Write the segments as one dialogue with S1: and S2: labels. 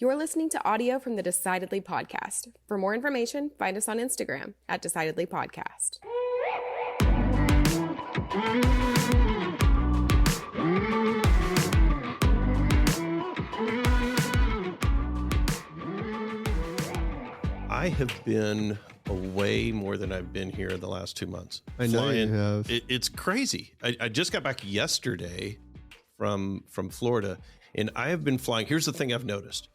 S1: You're listening to audio from the Decidedly podcast. For more information, find us on Instagram at Decidedly Podcast.
S2: I have been away more than I've been here the last 2 months.
S3: I know you have.
S2: It's crazy. I just got back yesterday from Florida, and I have been flying. Here's the thing I've noticed.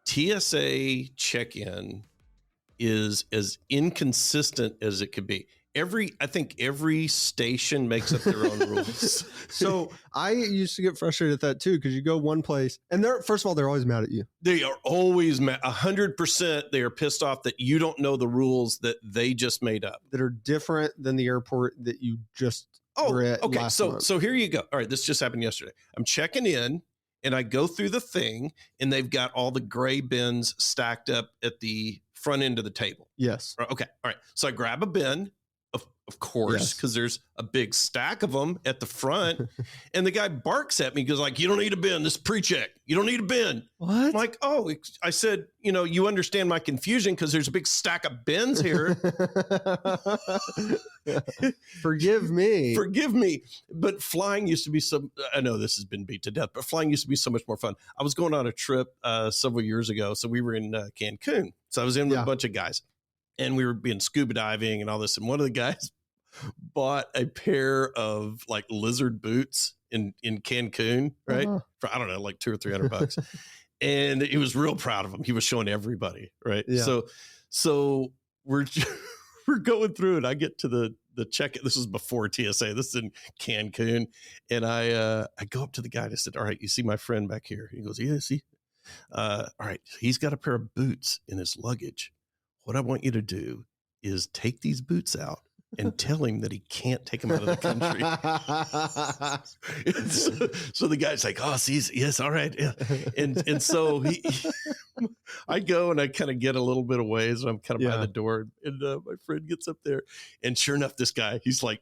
S2: TSA check-in is as inconsistent as it could be. I think every station makes up their own rules.
S3: So I used to get frustrated at that too, because you go one place and first of all, they're always mad at you.
S2: They are always mad. 100% they are pissed off that you don't know the rules that they just made up.
S3: That are different than the airport that you just were at last month.
S2: So here you go. All right, this just happened yesterday. I'm checking in and I go through the thing and they've got all the gray bins stacked up at the front end of the table.
S3: Yes.
S2: Okay. All right. So I grab a bin. Of course, because there's a big stack of them at the front. And the guy barks at me, goes like, you don't need a bin. This is pre-check. You don't need a bin.
S3: What?
S2: I'm like, I said, you understand my confusion because there's a big stack of bins here.
S3: Forgive me.
S2: Forgive me. But flying used to be I know this has been beat to death, but flying used to be so much more fun. I was going on a trip several years ago. So we were in Cancun. So I was in with a bunch of guys. And we were being scuba diving and all this. And one of the guys bought a pair of like lizard boots in Cancun, right? For, I don't know, like $200 or $300. And he was real proud of them. He was showing everybody, right?
S3: Yeah.
S2: So we're going through and I get to the check. This is before TSA. This is in Cancun. And I go up to the guy and I said, all right, you see my friend back here? He goes, yeah, see. All right. He's got a pair of boots in his luggage. What I want you to do is take these boots out and tell him that he can't take them out of the country. so the guy's like, oh, see, yes, all right. Yeah. And so I go and I kind of get a little bit of ways and I'm kind of by the door. And my friend gets up there and sure enough, this guy, he's like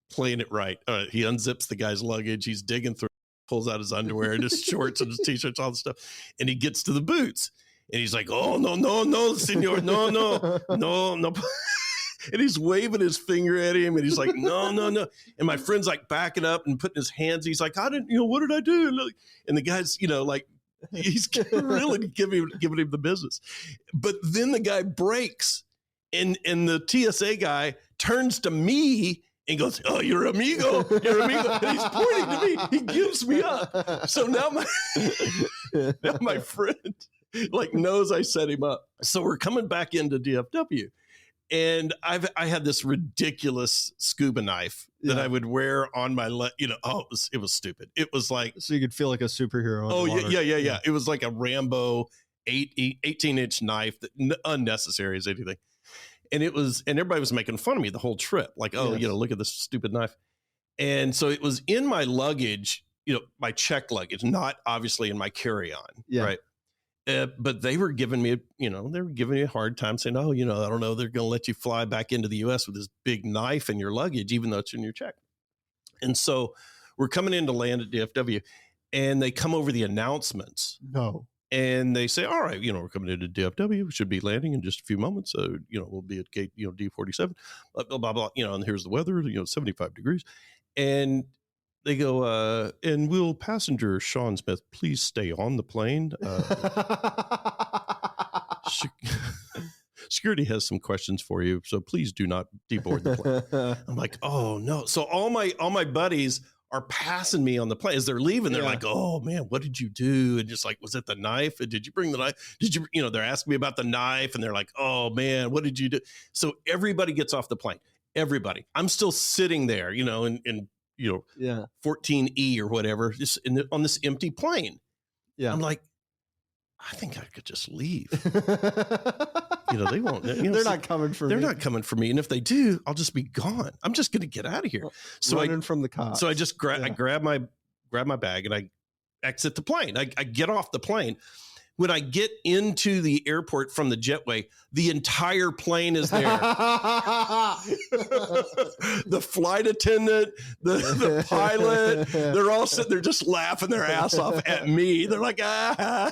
S2: playing it right. He unzips the guy's luggage. He's digging through, pulls out his underwear and his shorts and his t-shirts, all the stuff. And he gets to the boots. And he's like, oh, no, senor, no. And he's waving his finger at him. And he's like, no. And my friend's like backing up and putting his hands. He's like, I didn't, what did I do? And the guy's, like, he's really giving him the business. But then the guy breaks and the TSA guy turns to me and goes, oh, you're amigo. And he's pointing to me. He gives me up. So now my friend like knows I set him up. So we're coming back into DFW and I had this ridiculous scuba knife that I would wear on my it was stupid. It was like,
S3: so you could feel like a superhero.
S2: Oh yeah. It was like a Rambo 18-inch knife that unnecessary as anything. And everybody was making fun of me the whole trip. Like, look at this stupid knife. And so it was in my luggage, my checked luggage, not obviously in my carry-on. Yeah. Right. But they were giving me, a hard time saying, oh, I don't know, they're going to let you fly back into the U.S. with this big knife in your luggage, even though it's in your check. And so we're coming in to land at DFW, and they come over the announcements.
S3: No.
S2: And they say, all right, we're coming into DFW. We should be landing in just a few moments. So, we'll be at gate, D47, blah, blah, blah, and here's the weather, 75 degrees. And they go, and will passenger Sean Smith please stay on the plane? Security has some questions for you, so please do not deboard the plane. I'm like, oh no. So all my buddies are passing me on the plane as they're leaving. They're like, oh man, what did you do? And just like, was it the knife? Did you bring the knife? Did you, they're asking me about the knife and they're like, oh man, what did you do? So everybody gets off the plane. Everybody. I'm still sitting there, in 14E or whatever, just on this empty plane. Yeah. I'm like, I think I could just leave. They won't.
S3: They're not coming for me.
S2: They're not coming for me. And if they do, I'll just be gone. I'm just going to get out of here. So
S3: running from the cops.
S2: So I just I grab my bag and I exit the plane. I get off the plane. When I get into the airport from the jetway, the entire plane is there. The flight attendant, the pilot, they're all sitting there just laughing their ass off at me. They're like, ah.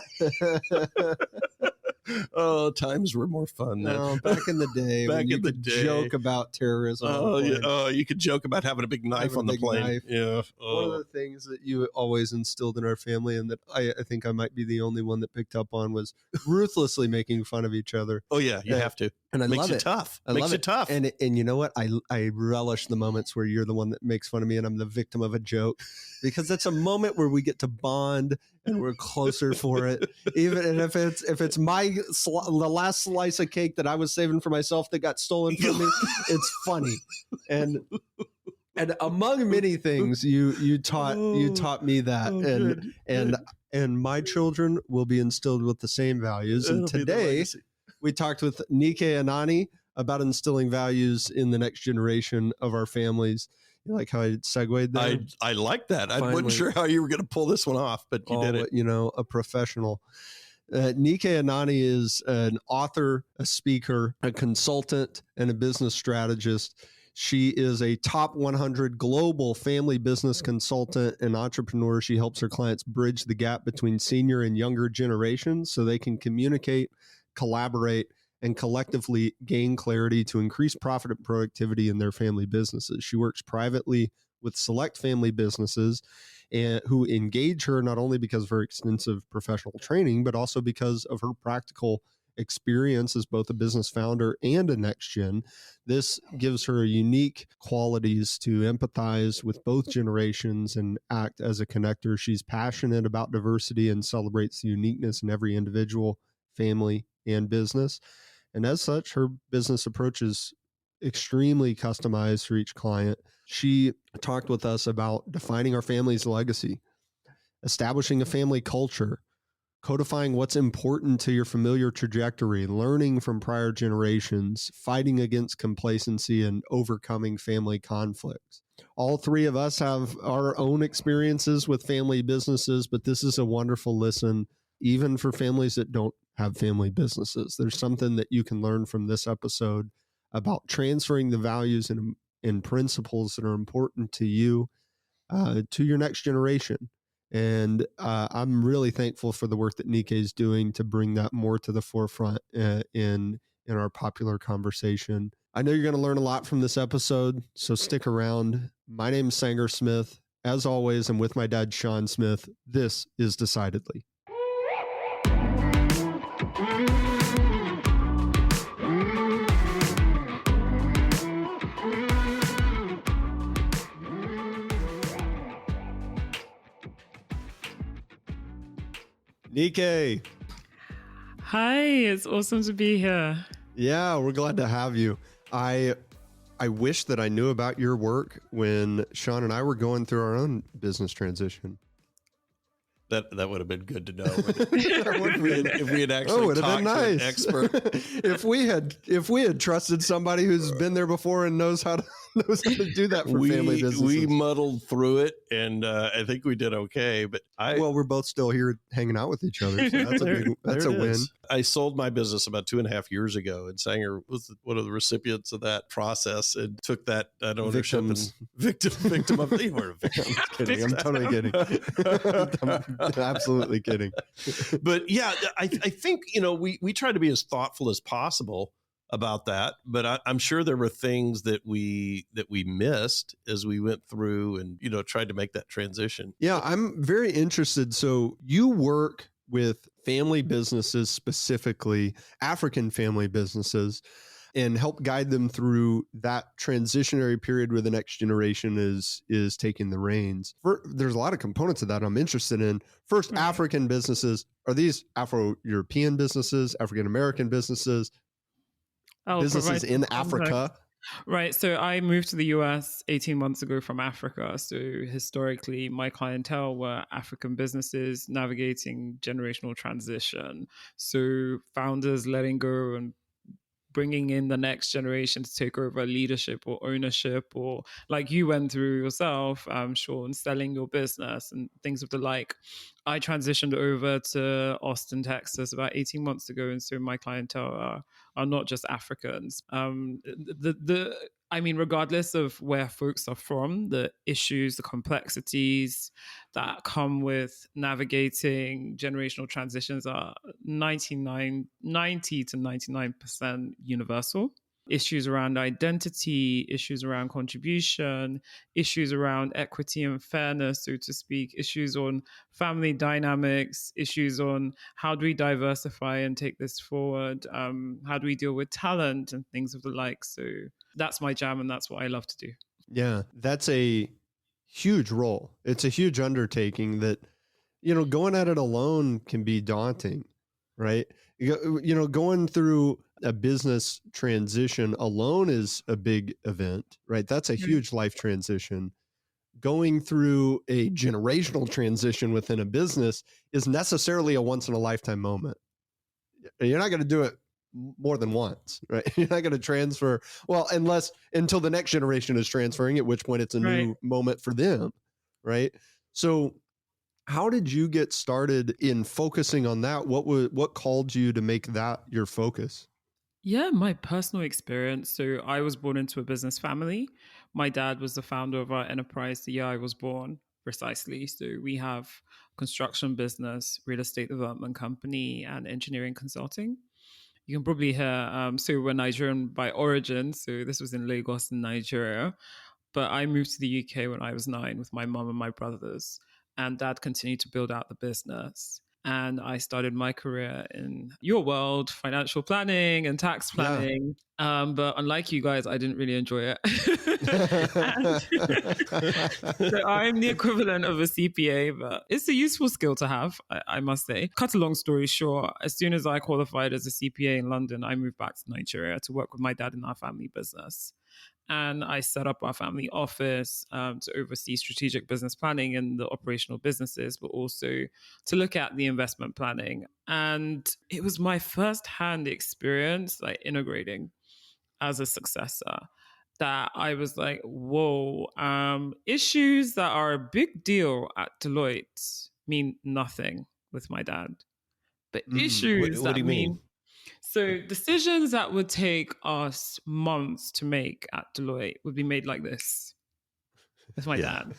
S2: Oh, times were more fun then.
S3: No, back in the day,
S2: Back
S3: when you
S2: in the
S3: could
S2: day.
S3: joke about terrorism.
S2: Oh, yeah. Oh, you could joke about having a big knife
S3: Having a
S2: on the
S3: big
S2: plane.
S3: knife.
S2: Yeah.
S3: One of
S2: Oh.
S3: the things that you always instilled in our family, and that I think I might be the only one that picked up on, was ruthlessly making fun of each other.
S2: Oh, yeah, you have to.
S3: And I
S2: Makes
S3: love
S2: you
S3: it.
S2: tough.
S3: I
S2: Makes
S3: love
S2: you
S3: it.
S2: tough.
S3: And you know what? I relish the moments where you're the one that makes fun of me and I'm the victim of a joke, because that's a moment where we get to bond and we're closer for it. Even if it's the last slice of cake that I was saving for myself that got stolen from me, it's funny. And among many things, you taught me that, and my children will be instilled with the same values. And today we talked with Nike and Anani about instilling values in the next generation of our families. You like how I segued there?
S2: I like that. I
S3: Finally.
S2: wasn't sure how you were going to pull this one off, but you did it.
S3: You know, a professional. Nike Anani is an author, a speaker, a consultant, and a business strategist. She is a top 100 global family business consultant and entrepreneur. She helps her clients bridge the gap between senior and younger generations so they can communicate, collaborate, and collectively gain clarity to increase profit and productivity in their family businesses. She works privately with select family businesses and who engage her not only because of her extensive professional training, but also because of her practical experience as both a business founder and a next gen. This gives her unique qualities to empathize with both generations and act as a connector. She's passionate about diversity and celebrates the uniqueness in every individual, family, and business. And as such, her business approach is extremely customized for each client. She talked with us about defining our family's legacy, establishing a family culture, codifying what's important to your familiar trajectory, learning from prior generations, fighting against complacency, and overcoming family conflicts. All three of us have our own experiences with family businesses, but this is a wonderful listen, even for families that don't have family businesses. There's something that you can learn from this episode about transferring the values and principles that are important to you to your next generation. And I'm really thankful for the work that Nike is doing to bring that more to the forefront in our popular conversation. I know you're going to learn a lot from this episode, so stick around. My name's Sanger Smith. As always, I'm with my dad, Sean Smith. This is Decidedly. Nike.
S4: Hi, it's awesome to be here.
S3: Yeah, we're glad to have you. I wish that I knew about your work when Sean and I were going through our own business transition.
S2: That would have been good to know. If we had actually talked to an expert.
S3: if we had trusted somebody who's been there before and knows how to do that for family businesses.
S2: We muddled through it, and I think we did okay. But
S3: we're both still here hanging out with each other. So that's a win.
S2: I sold my business about 2.5 years ago, and Sanger was one of the recipients of that process and took that ownership and victim of the word.
S3: I'm totally kidding. I'm absolutely kidding.
S2: But yeah, I think we try to be as thoughtful as possible about that, but I'm sure there were things that we missed as we went through and tried to make that transition.
S3: Yeah, I'm very interested. So you work with family businesses, specifically African family businesses, and help guide them through that transitionary period where the next generation is taking the reins. There's a lot of components of that I'm interested in. First, African businesses. Are these Afro-European businesses, African-American businesses? Businesses in Africa?
S4: Right. So I moved to the US 18 months ago from Africa. So historically, my clientele were African businesses navigating generational transition. So founders letting go and bringing in the next generation to take over leadership or ownership, or like you went through yourself, Sean, selling your business and things of the like. I transitioned over to Austin, Texas about 18 months ago. And so my clientele are not just Africans. I mean, regardless of where folks are from, the issues, the complexities that come with navigating generational transitions are 90 to 99% universal. Issues around identity, issues around contribution, issues around equity and fairness, so to speak, issues on family dynamics, issues on how do we diversify and take this forward, how do we deal with talent and things of the like. So that's my jam, and that's what I love to do.
S3: Yeah, that's a huge role. It's a huge undertaking that, going at it alone can be daunting, right? Going through a business transition alone is a big event, right? That's a huge life transition. Going through a generational transition within a business is necessarily a once in a lifetime moment. You're not going to do it more than once, right? You're not going to transfer, until the next generation is transferring, at which point it's a new moment for them, right? So how did you get started in focusing on that? What called you to make that your focus?
S4: Yeah, my personal experience. So I was born into a business family. My dad was the founder of our enterprise the year I was born, precisely. So we have construction business, real estate development company, and engineering consulting. You can probably hear, so we're Nigerian by origin. So this was in Lagos in Nigeria. But I moved to the UK when I was 9 with my mum and my brothers. And dad continued to build out the business. And I started my career in your world, financial planning and tax planning. Yeah. But unlike you guys, I didn't really enjoy it. So I'm the equivalent of a CPA, but it's a useful skill to have, I must say. Cut a long story short, as soon as I qualified as a CPA in London, I moved back to Nigeria to work with my dad in our family business. And I set up our family office to oversee strategic business planning and the operational businesses, but also to look at the investment planning. And it was my first-hand experience, like integrating as a successor, that I was like, whoa, issues that are a big deal at Deloitte mean nothing with my dad. But issues
S3: what do you mean?
S4: So decisions that would take us months to make at Deloitte would be made like this with my dad.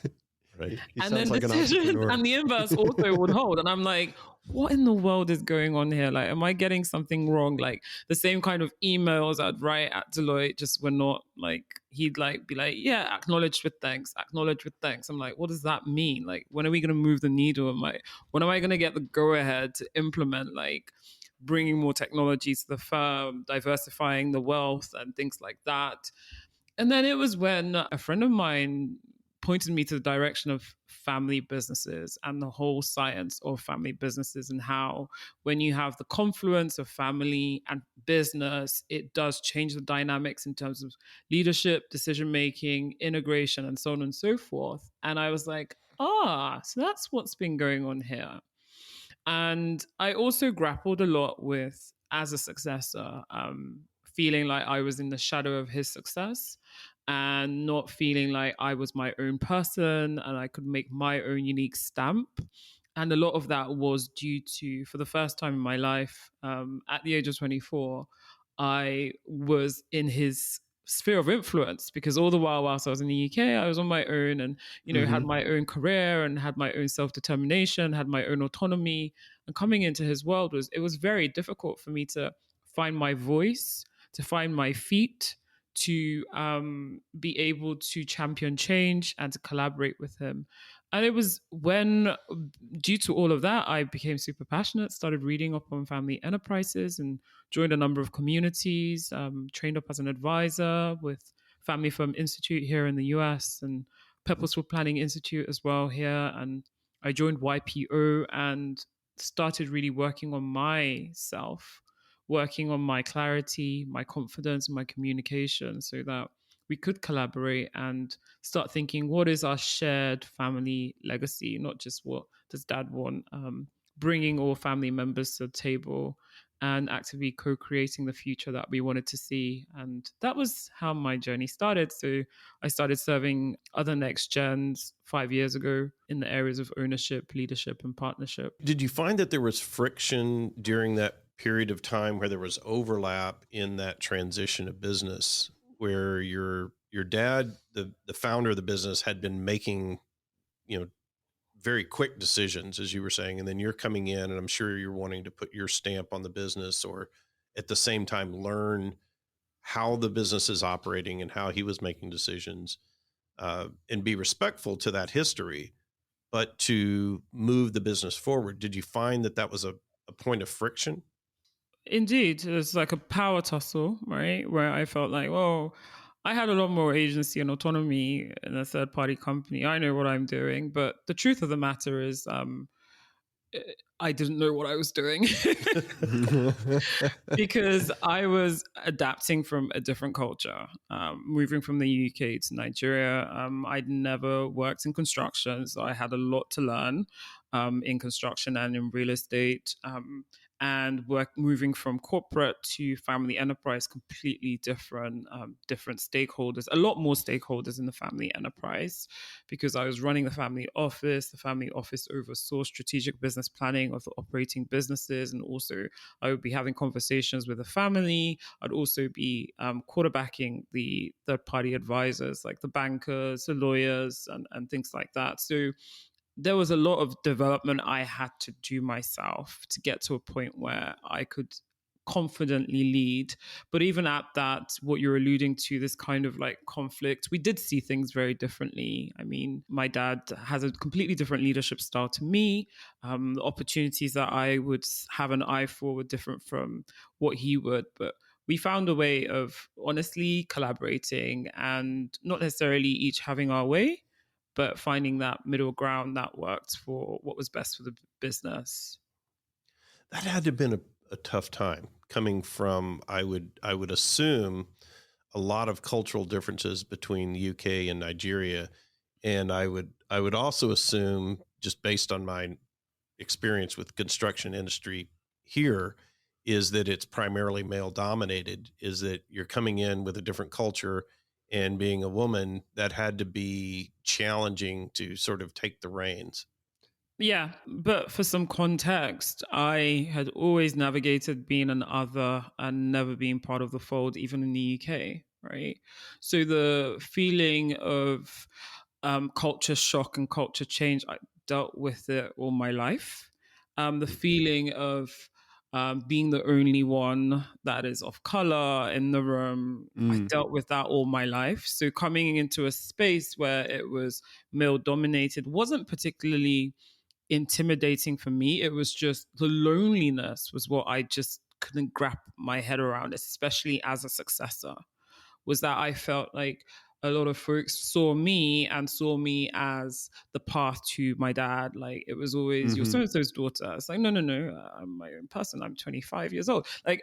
S2: Right.
S4: And then decisions and the inverse also would hold. And I'm like, what in the world is going on here? Like, am I getting something wrong? Like the same kind of emails I'd write at Deloitte just were not like, he'd like be like, yeah, acknowledge with thanks. I'm like, what does that mean? Like, when are we going to move the needle? I'm like, when am I going to get the go ahead to implement like bringing more technology to the firm, diversifying the wealth and things like that? And then it was when a friend of mine pointed me to the direction of family businesses and the whole science of family businesses, and how when you have the confluence of family and business, it does change the dynamics in terms of leadership, decision-making, integration, and so on and so forth. And I was like, so that's what's been going on here. And I also grappled a lot with, as a successor, feeling like I was in the shadow of his success and not feeling like I was my own person and I could make my own unique stamp. And a lot of that was due to, for the first time in my life, at the age of 24, I was in his sphere of influence, because all the whilst I was in the UK, I was on my own and, had my own career and had my own self-determination, had my own autonomy. And coming into his world it was very difficult for me to find my voice, to find my feet, to be able to champion change and to collaborate with him. And it was when, due to all of that, I became super passionate, started reading up on family enterprises and joined a number of communities, trained up as an advisor with Family Firm Institute here in the US and Purposeful Planning Institute as well here. And I joined YPO and started really working on myself, working on my clarity, my confidence, my communication, so that we could collaborate and start thinking, what is our shared family legacy? Not just what does dad want, bringing all family members to the table and actively co-creating the future that we wanted to see. And that was how my journey started. So I started serving other next gens 5 years ago in the areas of ownership, leadership, and partnership.
S2: Did you find that there was friction during that period of time where there was overlap in that transition of business, where your dad, the founder of the business, had been making, very quick decisions, as you were saying, and then you're coming in and I'm sure you're wanting to put your stamp on the business, or at the same time learn how the business is operating and how he was making decisions, and be respectful to that history, but to move the business forward? Did you find that was a point of friction?
S4: Indeed, it's like a power tussle, right? Where I felt like, well, I had a lot more agency and autonomy in a third party company. I know what I'm doing. But the truth of the matter is, I didn't know what I was doing because I was adapting from a different culture, moving from the UK to Nigeria. I'd never worked in construction, so I had a lot to learn in construction and in real estate. And moving from corporate to family enterprise, completely different stakeholders, a lot more stakeholders in the family enterprise, because I was running the family office. The family office oversaw strategic business planning of the operating businesses, and also I would be having conversations with the family. I'd also be quarterbacking the third-party advisors, like the bankers, the lawyers, and things like that. So there was a lot of development I had to do myself to get to a point where I could confidently lead. But even at that, what you're alluding to, this kind of like conflict, we did see things very differently. I mean, my dad has a completely different leadership style to me. The opportunities that I would have an eye for were different from what he would. But we found a way of honestly collaborating and not necessarily each having our way, but finding that middle ground that worked for what was best for the business.
S2: That had to have been a tough time, coming from, I would assume, a lot of cultural differences between the UK and Nigeria. And I would also assume, just based on my experience with construction industry here, is that it's primarily male dominated, is that you're coming in with a different culture, and being a woman, that had to be challenging to sort of take the reins.
S4: Yeah, but for some context, I had always navigated being an other and never being part of the fold, even in the UK, right? So the feeling of culture shock and culture change, I dealt with it all my life. The feeling of being the only one that is of color in the room, I dealt with that all my life. So coming into a space where it was male dominated wasn't particularly intimidating for me. It was just the loneliness was what I just couldn't wrap my head around, especially as a successor, was that I felt like a lot of folks saw me as the path to my dad. Like it was always, you're so-and-so's daughter. It's like, no, I'm my own person. I'm 25 years old. Like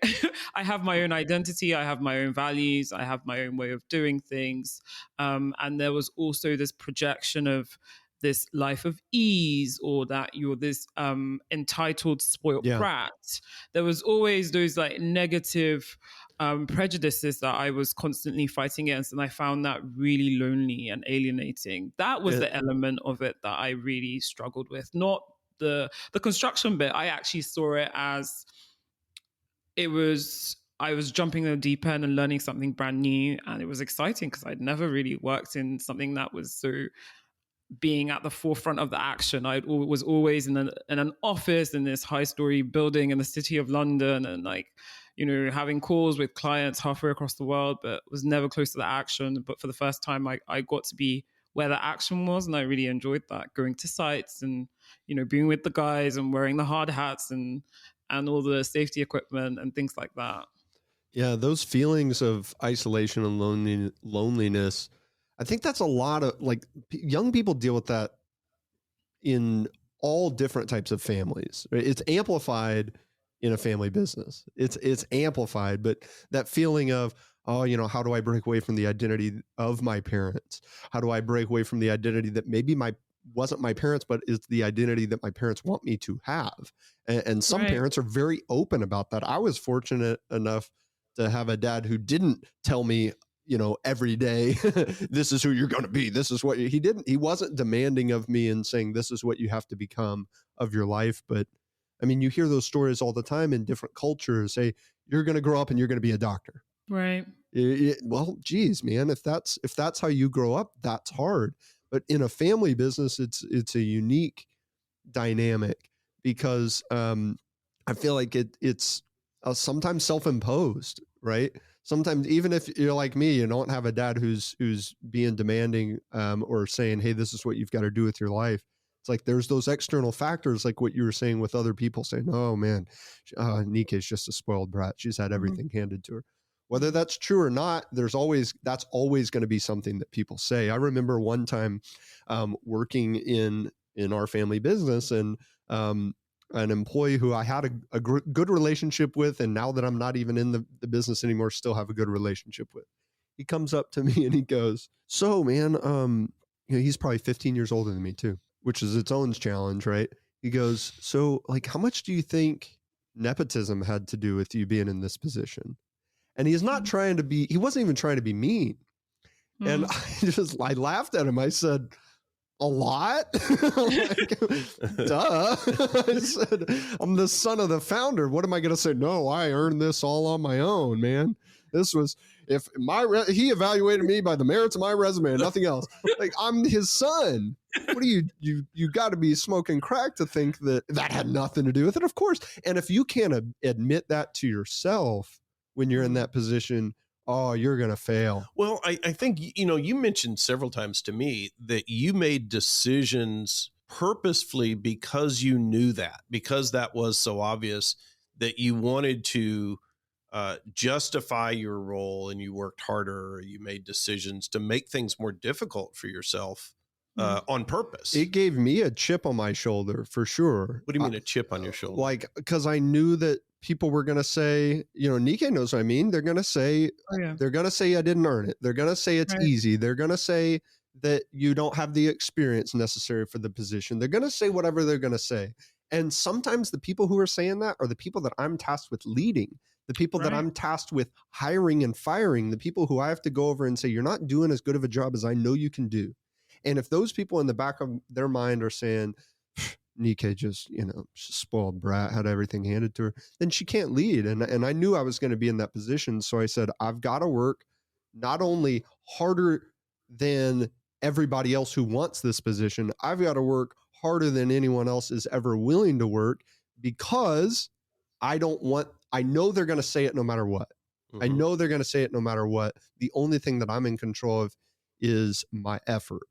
S4: I have my own identity. I have my own values. I have my own way of doing things. And there was also this projection of this life of ease, or that you're this entitled, spoiled brat. There was always those like negative prejudices that I was constantly fighting against, and I found that really lonely and alienating. That was the element of it that I really struggled with, not the construction bit. I actually saw it as I was jumping in the deep end and learning something brand new, and it was exciting because I'd never really worked in something that was so being at the forefront of the action. I was always in an office in this high-story building in the city of London, and like, having calls with clients halfway across the world, but was never close to the action. But for the first time, I got to be where the action was, and I really enjoyed that, going to sites and, being with the guys and wearing the hard hats and all the safety equipment and things like that.
S3: Yeah, those feelings of isolation and loneliness, I think that's a lot of, like, young people deal with that in all different types of families. Right? It's amplified in a family business. It's amplified, but that feeling of, how do I break away from the identity of my parents? How do I break away from the identity that maybe wasn't my parents, but is the identity that my parents want me to have? And some parents are very open about that. I was fortunate enough to have a dad who didn't tell me, every day, this is who you're going to be. This is what he wasn't demanding of me and saying, this is what you have to become of your life. But I mean, you hear those stories all the time in different cultures. Say, you're going to grow up and you're going to be a doctor.
S4: Right.
S3: Well, geez, man, if that's how you grow up, that's hard. But in a family business, it's a unique dynamic because I feel like it's sometimes self-imposed, right? Sometimes even if you're like me, you don't have a dad who's being demanding or saying, hey, this is what you've got to do with your life. It's like there's those external factors, like what you were saying with other people saying, oh man, Nike's just a spoiled brat. She's had everything handed to her. Whether that's true or not, that's always going to be something that people say. I remember one time working in our family business, and an employee who I had a good relationship with, and now that I'm not even in the business anymore, still have a good relationship with. He comes up to me and he goes, so man, he's probably 15 years older than me too, which is its own challenge, right? He goes, so like, how much do you think nepotism had to do with you being in this position? And he's not he wasn't even trying to be mean. And I laughed at him. I said, a lot? Like, duh. I said, I'm the son of the founder. What am I going to say? No, I earned this all on my own, man. This was, he evaluated me by the merits of my resume and nothing else. Like, I'm his son. What do you got to be smoking crack to think that had nothing to do with it? Of course. And if you can't admit that to yourself when you're in that position, oh, you're going to fail.
S2: Well, I think, you mentioned several times to me that you made decisions purposefully because you knew that, because that was so obvious that you wanted to justify your role, and you worked harder, or you made decisions to make things more difficult for yourself on purpose.
S3: It gave me a chip on my shoulder for sure.
S2: What do you mean a chip on your shoulder?
S3: Like, because I knew that people were going to say, Nike knows what I mean. They're going to say, they're going to say I didn't earn it. They're going to say it's easy. They're going to say that you don't have the experience necessary for the position. They're going to say whatever they're going to say. And sometimes the people who are saying that are the people that I'm tasked with leading, the people that I'm tasked with hiring and firing, the people who I have to go over and say, you're not doing as good of a job as I know you can do. And if those people in the back of their mind are saying, Nike just, spoiled brat, had everything handed to her, then she can't lead. And I knew I was going to be in that position. So I said, I've got to work not only harder than everybody else who wants this position, I've got to work harder than anyone else is ever willing to work, because I know they're going to say it no matter what. Mm-hmm. I know they're going to say it no matter what. The only thing that I'm in control of is my effort.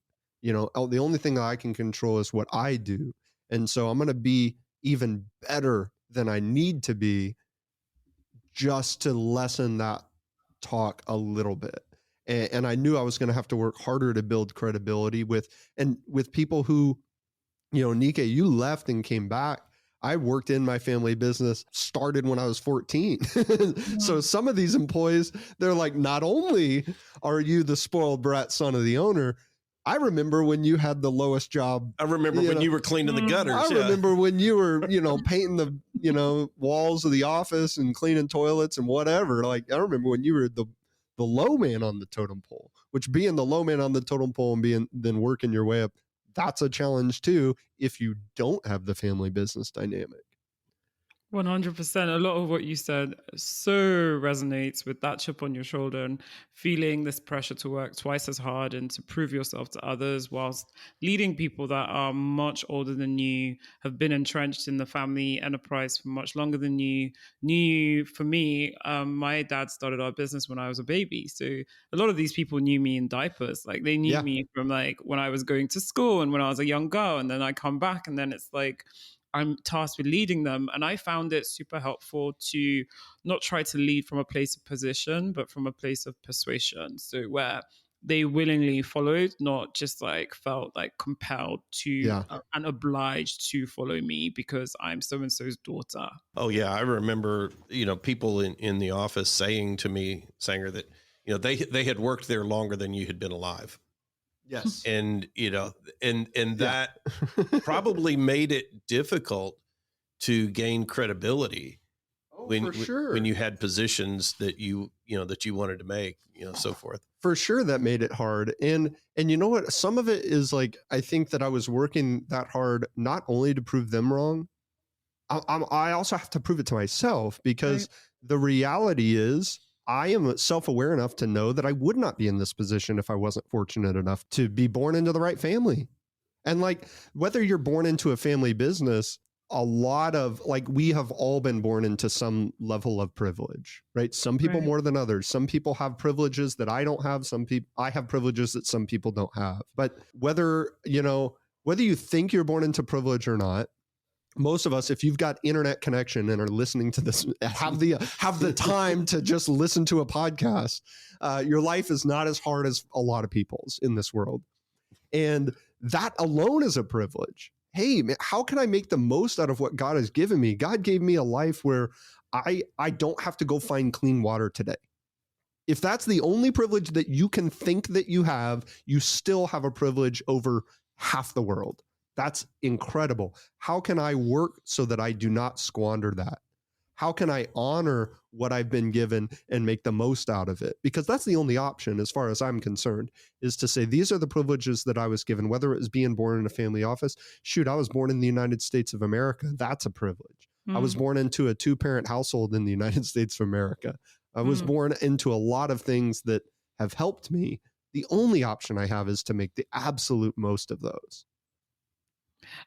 S3: The only thing that I can control is what I do. And so I'm going to be even better than I need to be just to lessen that talk a little bit. And I knew I was going to have to work harder to build credibility with people who, Nike, you left and came back. I worked in my family business, started when I was 14. So some of these employees, they're like, not only are you the spoiled brat son of the owner, I remember when you had the lowest job.
S2: I remember when you were cleaning the gutters.
S3: I remember when you were, painting the, walls of the office and cleaning toilets and whatever. Like, I remember when you were the low man on the totem pole, which being the low man on the totem pole and then working your way up, that's a challenge too, if you don't have the family business dynamic.
S4: 100%. A lot of what you said so resonates with that chip on your shoulder and feeling this pressure to work twice as hard and to prove yourself to others whilst leading people that are much older than you, have been entrenched in the family enterprise for much longer than you. For me, my dad started our business when I was a baby. So a lot of these people knew me in diapers. Like, they knew me from like when I was going to school and when I was a young girl, and then I come back and then it's like, I'm tasked with leading them. And I found it super helpful to not try to lead from a place of position, but from a place of persuasion. So where they willingly followed, not just like felt like compelled to and obliged to follow me because I'm so-and-so's daughter.
S2: Oh yeah. I remember, people in the office saying to me, Sanger, that, they had worked there longer than you had been alive.
S3: Yes.
S2: And, that probably made it difficult to gain credibility when you had positions that you wanted to make, so forth.
S3: For sure, that made it hard. And you know what? Some of it is like, I think that I was working that hard not only to prove them wrong, I also have to prove it to myself, because the reality is I am self-aware enough to know that I would not be in this position if I wasn't fortunate enough to be born into the right family. And like, whether you're born into a family business, a lot of, like, we have all been born into some level of privilege, right? Some people more than others. Some people have privileges that I don't have. I have privileges that some people don't have. But whether you think you're born into privilege or not, most of us, if you've got internet connection and are listening to this, have the time to just listen to a podcast, your life is not as hard as a lot of people's in this world. And that alone is a privilege. Hey, man, how can I make the most out of what God has given me? God gave me a life where I don't have to go find clean water today. If that's the only privilege that you can think that you have, you still have a privilege over half the world. That's incredible. How can I work so that I do not squander that? How can I honor what I've been given and make the most out of it? Because that's the only option, as far as I'm concerned, is to say, these are the privileges that I was given, whether it was being born in a family office. Shoot, I was born in the United States of America. That's a privilege. I was born into a 2-parent household in the United States of America. I was born into a lot of things that have helped me. The only option I have is to make the absolute most of those.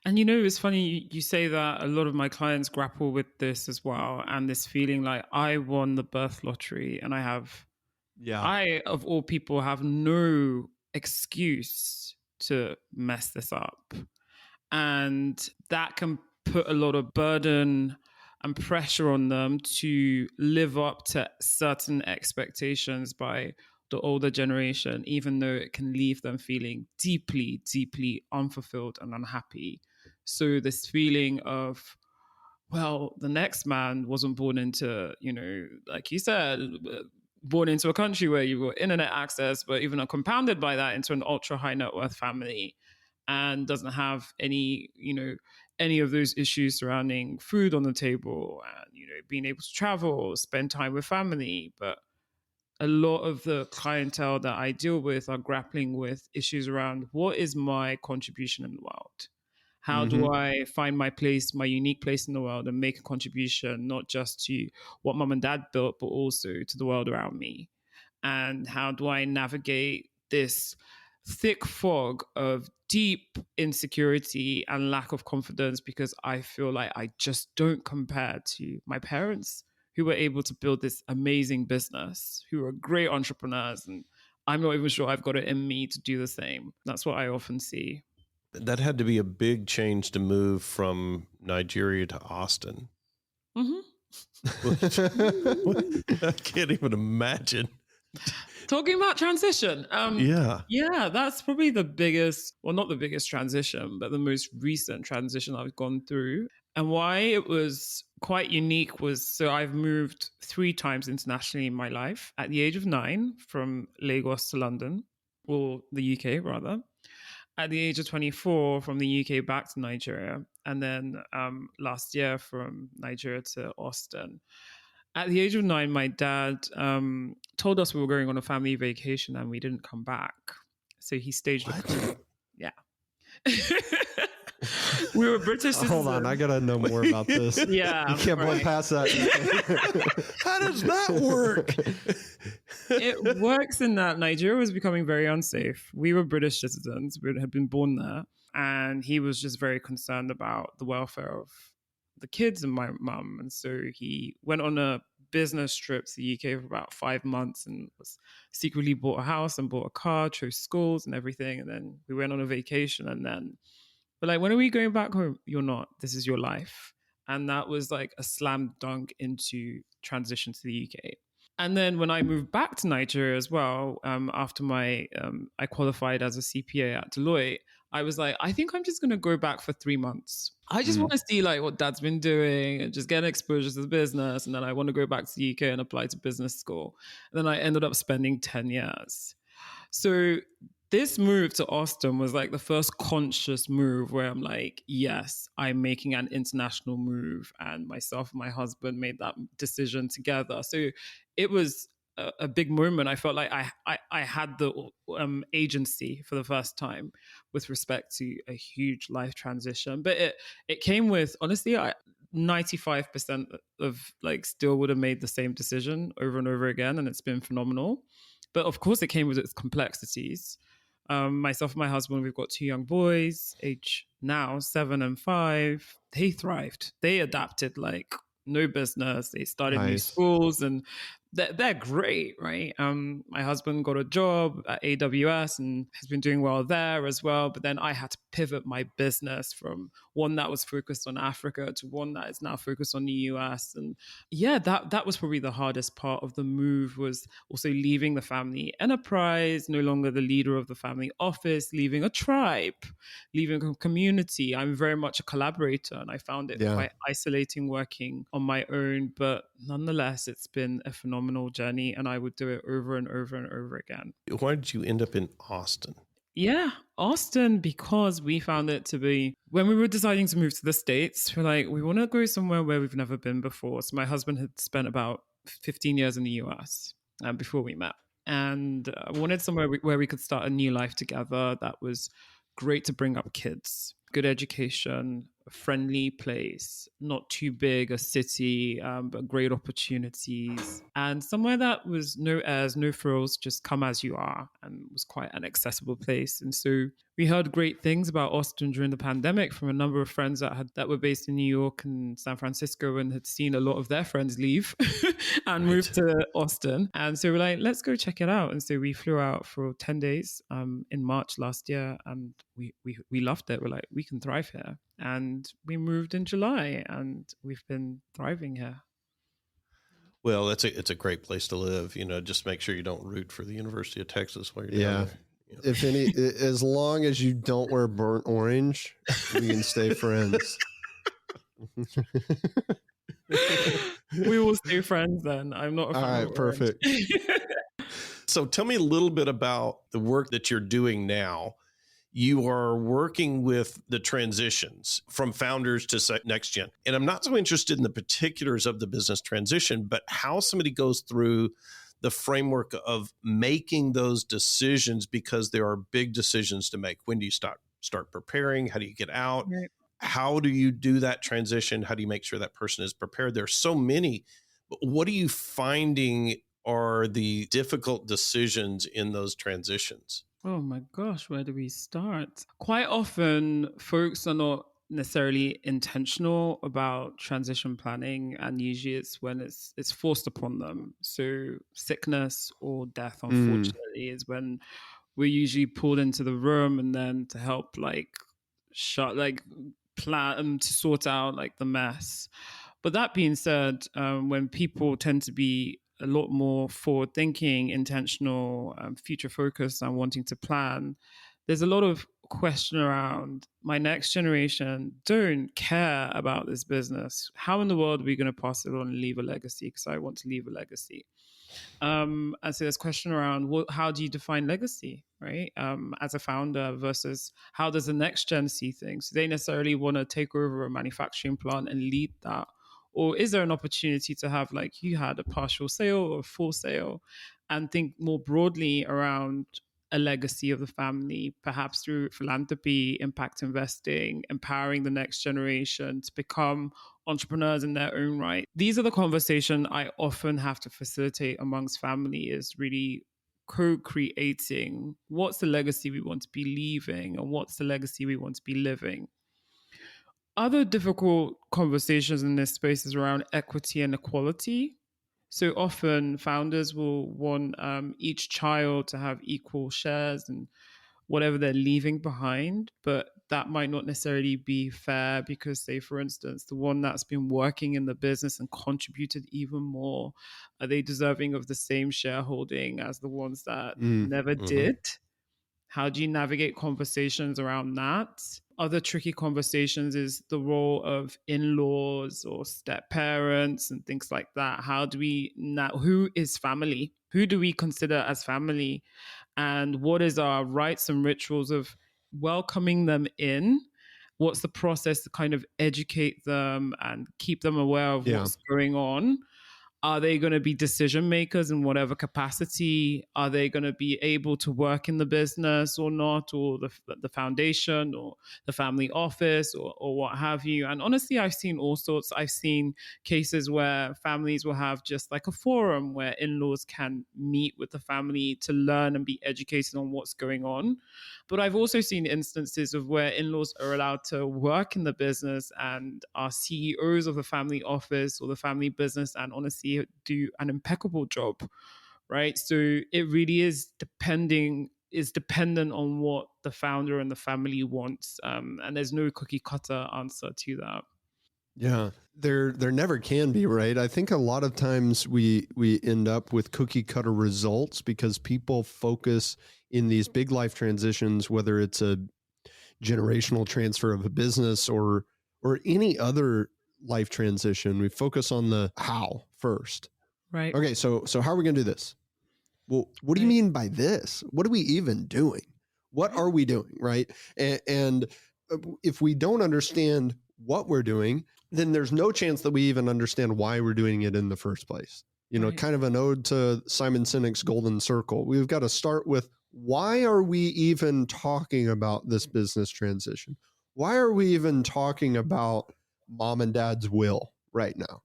S4: And it's funny you say that. A lot of my clients grapple with this as well, and this feeling like, I won the birth lottery and I, of all people, have no excuse to mess this up. And that can put a lot of burden and pressure on them to live up to certain expectations by the older generation, even though it can leave them feeling deeply, deeply unfulfilled and unhappy. So this feeling of, well, the next man wasn't born into, like you said, born into a country where you've got internet access, but even compounded by that into an ultra high net worth family, and doesn't have any of those issues surrounding food on the table and, being able to travel, spend time with family. But a lot of the clientele that I deal with are grappling with issues around, what is my contribution in the world? How do I find my place, my unique place in the world, and make a contribution, not just to what mom and dad built, but also to the world around me? And how do I navigate this thick fog of deep insecurity and lack of confidence, because I feel like I just don't compare to my parents, who were able to build this amazing business, who are great entrepreneurs, and I'm not even sure I've got it in me to do the same. That's what I often see.
S2: That had to be a big change to move from Nigeria to Austin. I can't even imagine.
S4: Talking about transition. Yeah, that's probably the biggest, well, not the biggest transition, but the most recent transition I've gone through. And why it was quite unique was, so I've moved 3 times internationally in my life. At the age of 9, from Lagos to London, or the UK rather. At the age of 24, from the UK back to Nigeria. And then last year from Nigeria to Austin. At the age of 9, my dad told us we were going on a family vacation and we didn't come back. So he staged a coup. Yeah. We were British citizens.
S3: Hold on, I gotta know more about this.
S4: Yeah,
S3: you can't blow past that.
S2: How does that work?
S4: It works in that Nigeria was becoming very unsafe. We were British citizens. We had been born there. And he was just very concerned about the welfare of the kids and my mum. And so he went on a business trip to the UK for about 5 months and was secretly bought a house and bought a car, chose schools and everything. And then we went on a vacation, and then we're like, when are we going back home? You're not. This is your life. And that was like a slam dunk into transition to the UK. And then when I moved back to Nigeria as well, after I qualified as a CPA at Deloitte, I was like, I think I'm just going to go back for 3 months. I just want to see like what dad's been doing and just get exposure to the business. And then I want to go back to the UK and apply to business school. And then I ended up spending 10 years. So This move to Austin was like the first conscious move where I'm like, yes, I'm making an international move. And myself and my husband made that decision together. So it was a big moment. I felt like I had the agency for the first time with respect to a huge life transition. But it came with, honestly, 95% of like still would have made the same decision over and over again. And it's been phenomenal. But of course, it came with its complexities. Myself and my husband, we've got 2 young boys, age now 7 and 5. They thrived. They adapted like no business. They started new schools and they're great, right? My husband got a job at AWS and has been doing well there as well. But then I had to pivot my business from one that was focused on Africa to one that is now focused on the US. And yeah, that was probably the hardest part of the move, was also leaving the family enterprise, no longer the leader of the family office, leaving a tribe, leaving a community. I'm very much a collaborator, and I found it quite isolating working on my own. But nonetheless, it's been a phenomenal journey, and I would do it over and over and over again.
S2: Why did you end up in Austin?
S4: Yeah, Austin, because we found it to be, when we were deciding to move to the States, we're like, we want to go somewhere where we've never been before. So my husband had spent about 15 years in the US before we met. And wanted somewhere where we could start a new life together that was great to bring up kids, good education, a friendly place, not too big a city, but great opportunities, and somewhere that was no airs, no frills, just come as you are, and was quite an accessible place. And so we heard great things about Austin during the pandemic from a number of friends that were based in New York and San Francisco and had seen a lot of their friends leave and move to Austin. And so we're like, let's go check it out. And so we flew out for 10 days in March last year, and we loved it. We're like, we can thrive here. And we moved in July, and we've been thriving here.
S2: Well, it's a great place to live. Just make sure you don't root for the University of Texas while you're down there.
S3: If any, as long as you don't wear burnt orange, we can stay friends.
S4: We will stay friends then. I'm not a fan.
S3: All right, perfect.
S2: So tell me a little bit about the work that you're doing now. You are working with the transitions from founders to next gen. And I'm not so interested in the particulars of the business transition, but how somebody goes through the framework of making those decisions, because there are big decisions to make. When do you start preparing? How do you get out? Right. How do you do that transition? How do you make sure that person is prepared? There's so many. But what are you finding are the difficult decisions in those transitions?
S4: Oh my gosh, where do we start? Quite often, folks are not necessarily intentional about transition planning, and usually it's when it's forced upon them. So sickness or death, unfortunately, is when we're usually pulled into the room, and then to help plan to sort out like the mess. But that being said, when people tend to be a lot more forward thinking, intentional, future focused, and wanting to plan, there's a lot of question around, my next generation don't care about this business. How in the world are we going to pass it on and leave a legacy? Because I want to leave a legacy. And so there's question around, how do you define legacy, right? As a founder versus how does the next gen see things? Do they necessarily want to take over a manufacturing plant and lead that? Or is there an opportunity to have, like you had, a partial sale or a full sale, and think more broadly around a legacy of the family, perhaps through philanthropy, impact investing, empowering the next generation to become entrepreneurs in their own right? These are the conversations I often have to facilitate amongst family, is really co-creating what's the legacy we want to be leaving and what's the legacy we want to be living. Other difficult conversations in this space is around equity and equality. So often founders will want each child to have equal shares and whatever they're leaving behind, but that might not necessarily be fair, because, say, for instance, the one that's been working in the business and contributed even more, are they deserving of the same shareholding as the ones that never did? How do you navigate conversations around that? Other tricky conversations is the role of in-laws or step parents and things like that. How do we who is family? Who do we consider as family? and what is our rites and rituals of welcoming them in? What's the process to kind of educate them and keep them aware of what's going on? Are they going to be decision makers in whatever capacity? Are they going to be able to work in the business or not, or the foundation or the family office or what have you? And honestly, I've seen all sorts. I've seen cases where families will have just like a forum where in-laws can meet with the family to learn and be educated on what's going on. But I've also seen instances of where in-laws are allowed to work in the business and are CEOs of the family office or the family business, and honestly do an impeccable job, right? So it really is dependent on what the founder and the family wants, and there's no cookie cutter answer to that.
S3: Yeah, there never can be, right? I think a lot of times we end up with cookie cutter results because people focus in these big life transitions, whether it's a generational transfer of a business or any other life transition. We focus on the how first.
S4: Right.
S3: Okay, so how are we going to do this? Well, what do you mean by this? What are we even doing? What are we doing, right? And if we don't understand what we're doing, then there's no chance that we even understand why we're doing it in the first place. You know, kind of an ode to Simon Sinek's Golden Circle. We've got to start with, why are we even talking about this business transition? Why are we even talking about mom and dad's will right now?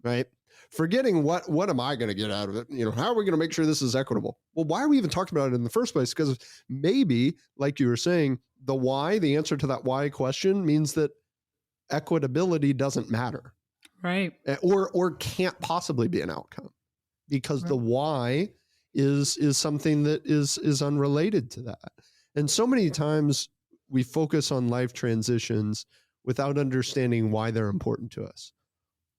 S3: Right? Forgetting what am I going to get out of it? You know, how are we going to make sure this is equitable? Well, why are we even talking about it in the first place? Because maybe, like you were saying, the answer to that why question means that equitability doesn't matter.
S4: Right.
S3: Or can't possibly be an outcome because the why is something that is unrelated to that. And so many times we focus on life transitions without understanding why they're important to us,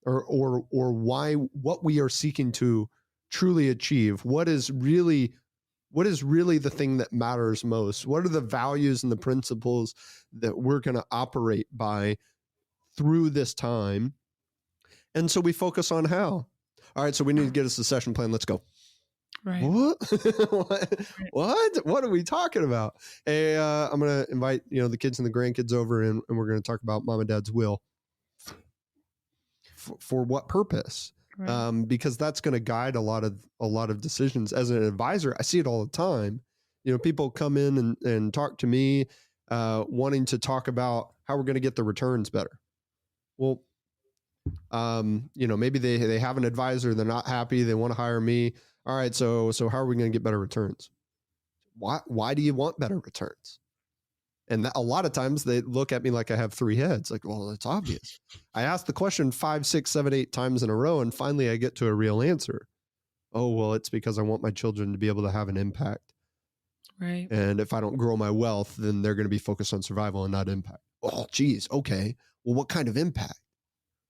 S3: or why, what we are seeking to truly achieve. What is really the thing that matters most? What are the values and the principles that we're going to operate by through this time? And so we focus on how. All right, so we need to get a succession plan. Let's go.
S4: Right.
S3: What? What are we talking about? Hey, I'm going to invite, the kids and the grandkids over, and we're going to talk about mom and dad's will. For what purpose? Right. Because that's going to guide a lot of decisions. As an advisor, I see it all the time. People come in and talk to me, wanting to talk about how we're going to get the returns better. Well, maybe they have an advisor, they're not happy, they want to hire me. All right, so how are we going to get better returns? Why do you want better returns? And a lot of times they look at me like I have three heads. Like, well, it's obvious. I ask the question 5, 6, 7, 8 times in a row, and finally I get to a real answer. Oh, well, it's because I want my children to be able to have an impact.
S4: Right.
S3: And if I don't grow my wealth, then they're going to be focused on survival and not impact. Oh, geez. Okay. Well, what kind of impact?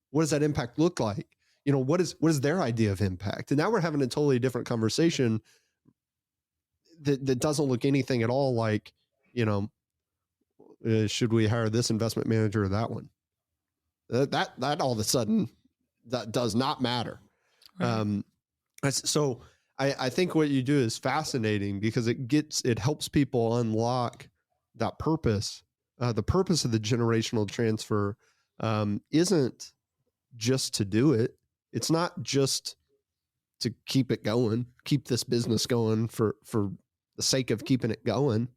S3: What does that impact look like? What is their idea of impact? And now we're having a totally different conversation that doesn't look anything at all like, should we hire this investment manager or that one? That all of a sudden, that does not matter. Right. So I think what you do is fascinating because it helps people unlock that purpose. The purpose of the generational transfer isn't just to do it. It's not just to keep it going, keep this business going for the sake of keeping it going.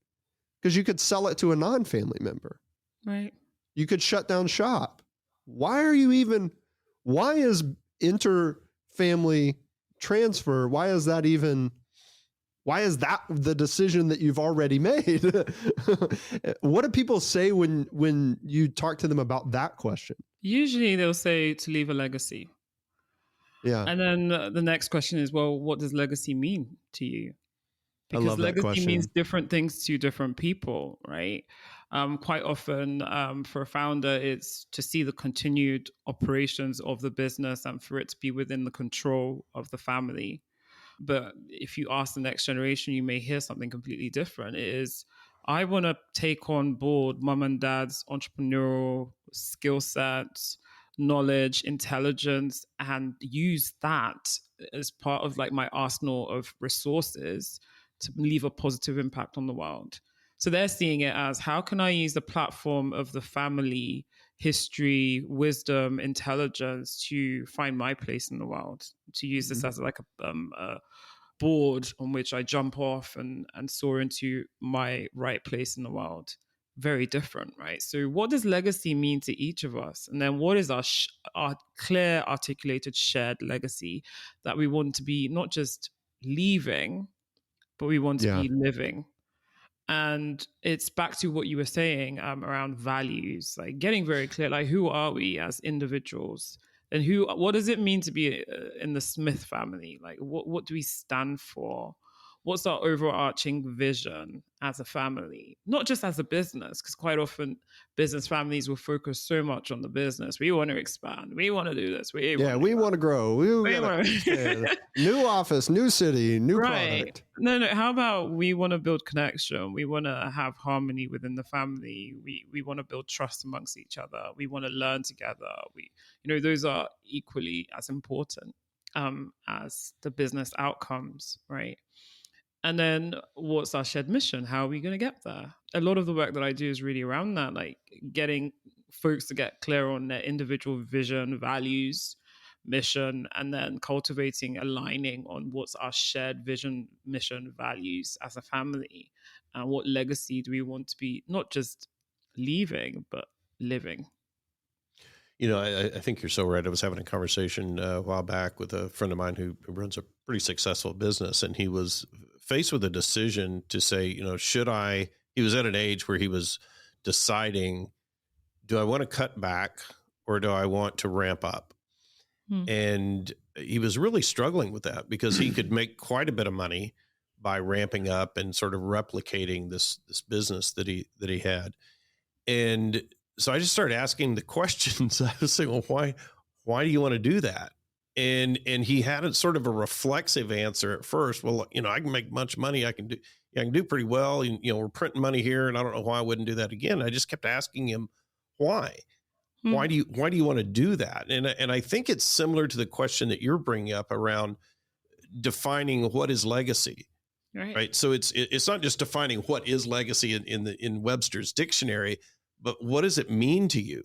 S3: Because you could sell it to a non-family member.
S4: Right.
S3: You could shut down shop. Why is inter-family transfer? Why is that the decision that you've already made? What do people say when you talk to them about that question?
S4: Usually they'll say to leave a legacy. Yeah. And then the next question is, well, what does legacy mean to you? Because legacy means different things to different people, right? Quite often for a founder, it's to see the continued operations of the business and for it to be within the control of the family. But if you ask the next generation, you may hear something completely different. It is, I want to take on board mom and dad's entrepreneurial skill sets, knowledge, intelligence, and use that as part of like my arsenal of resources to leave a positive impact on the world. So they're seeing it as, how can I use the platform of the family, history, wisdom, intelligence to find my place in the world, to use this as like a board on which I jump off and soar into my right place in the world. Very different, right? So what does legacy mean to each of us? And then what is our clear, articulated, shared legacy that we want to be not just leaving, but we want to be living? And it's back to what you were saying around values, like getting very clear, like who are we as individuals, and what does it mean to be in the Smith family? Like what do we stand for? What's our overarching vision as a family, not just as a business? Because quite often business families will focus so much on the business. We want to expand. We want to do this. We
S3: want to grow. We want to new office, new city, new product.
S4: No. How about we want to build connection? We want to have harmony within the family. We want to build trust amongst each other. We want to learn together. Those are equally as important as the business outcomes, right? And then what's our shared mission? How are we going to get there? A lot of the work that I do is really around that, like getting folks to get clear on their individual vision, values, mission, and then cultivating, aligning on what's our shared vision, mission, values as a family. And what legacy do we want to be not just leaving, but living?
S2: I think you're so right. I was having a conversation a while back with a friend of mine who runs a pretty successful business, and he was faced with a decision to say, he was at an age where he was deciding, do I want to cut back or do I want to ramp up? And he was really struggling with that because he could make quite a bit of money by ramping up and sort of replicating this business that he had. And so I just started asking the questions. I was saying, well, why do you want to do that? And he had a sort of a reflexive answer at first. Well, I can make much money. I can do pretty well. And, we're printing money here, and I don't know why I wouldn't do that again. I just kept asking him, why? Why do you want to do that? And I think it's similar to the question that you're bringing up around defining what is legacy. Right. So it's not just defining what is legacy in Webster's dictionary, but what does it mean to you?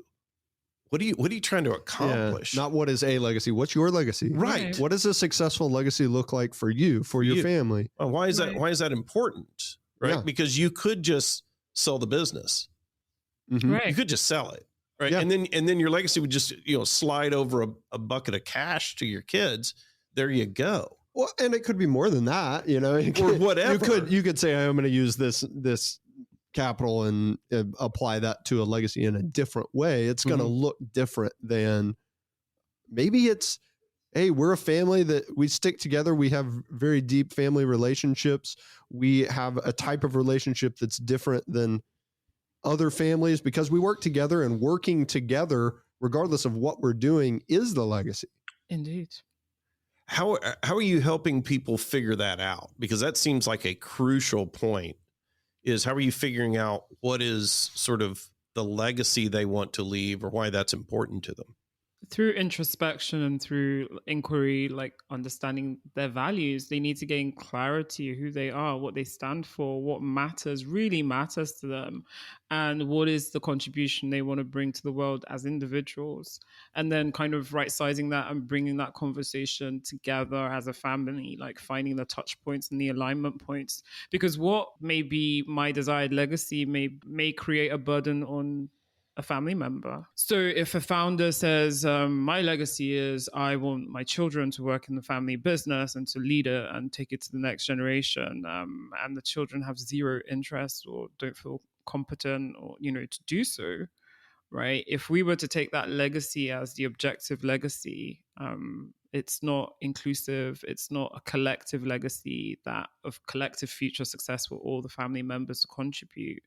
S2: What are you trying to accomplish?
S3: Not what is a legacy. What's your legacy?
S2: Right.
S3: What does a successful legacy look like for you, for your family?
S2: Well, why is that important? Right. Yeah. Because you could just sell the business.
S3: Mm-hmm.
S4: Right.
S2: You could just sell it. Right.
S3: Yeah.
S2: And then your legacy would just, slide over a bucket of cash to your kids. There you go.
S3: Well, and it could be more than that,
S2: or whatever.
S3: You could say, I'm going to use this capital and apply that to a legacy in a different way. It's going to look different than maybe it's, hey, we're a family that we stick together. We have very deep family relationships. We have a type of relationship that's different than other families because we work together, and working together, regardless of what we're doing, is the legacy.
S4: Indeed.
S2: How are you helping people figure that out? Because that seems like a crucial point. Is how are you figuring out what is sort of the legacy they want to leave or why that's important to them?
S4: Through introspection and through inquiry, like understanding their values, they need to gain clarity of who they are, what they stand for, what really matters to them, and what is the contribution they want to bring to the world as individuals. And then kind of right-sizing that and bringing that conversation together as a family, like finding the touch points and the alignment points. Because what may be my desired legacy may create a burden on a family member. So if a founder says, my legacy is I want my children to work in the family business and to lead it and take it to the next generation, and the children have zero interest or don't feel competent or, to do so, right? If we were to take that legacy as the objective legacy, it's not inclusive. It's not a collective legacy that of collective future success for all the family members to contribute.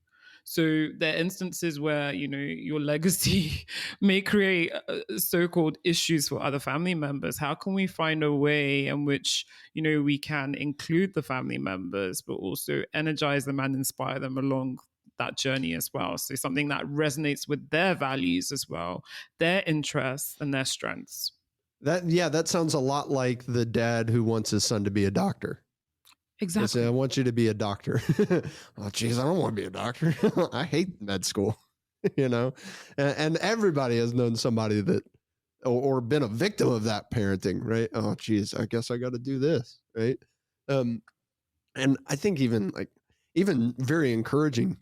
S4: So there are instances where, your legacy may create so-called issues for other family members. How can we find a way in which, we can include the family members, but also energize them and inspire them along that journey as well? So something that resonates with their values as well, their interests and their strengths.
S3: That sounds a lot like the dad who wants his son to be a doctor.
S4: Exactly.
S3: Say, I want you to be a doctor. Oh, geez, I don't want to be a doctor. I hate med school, and everybody has known somebody that, or been a victim of that parenting, right? Oh, geez, I guess I got to do this, right? And I think even very encouraging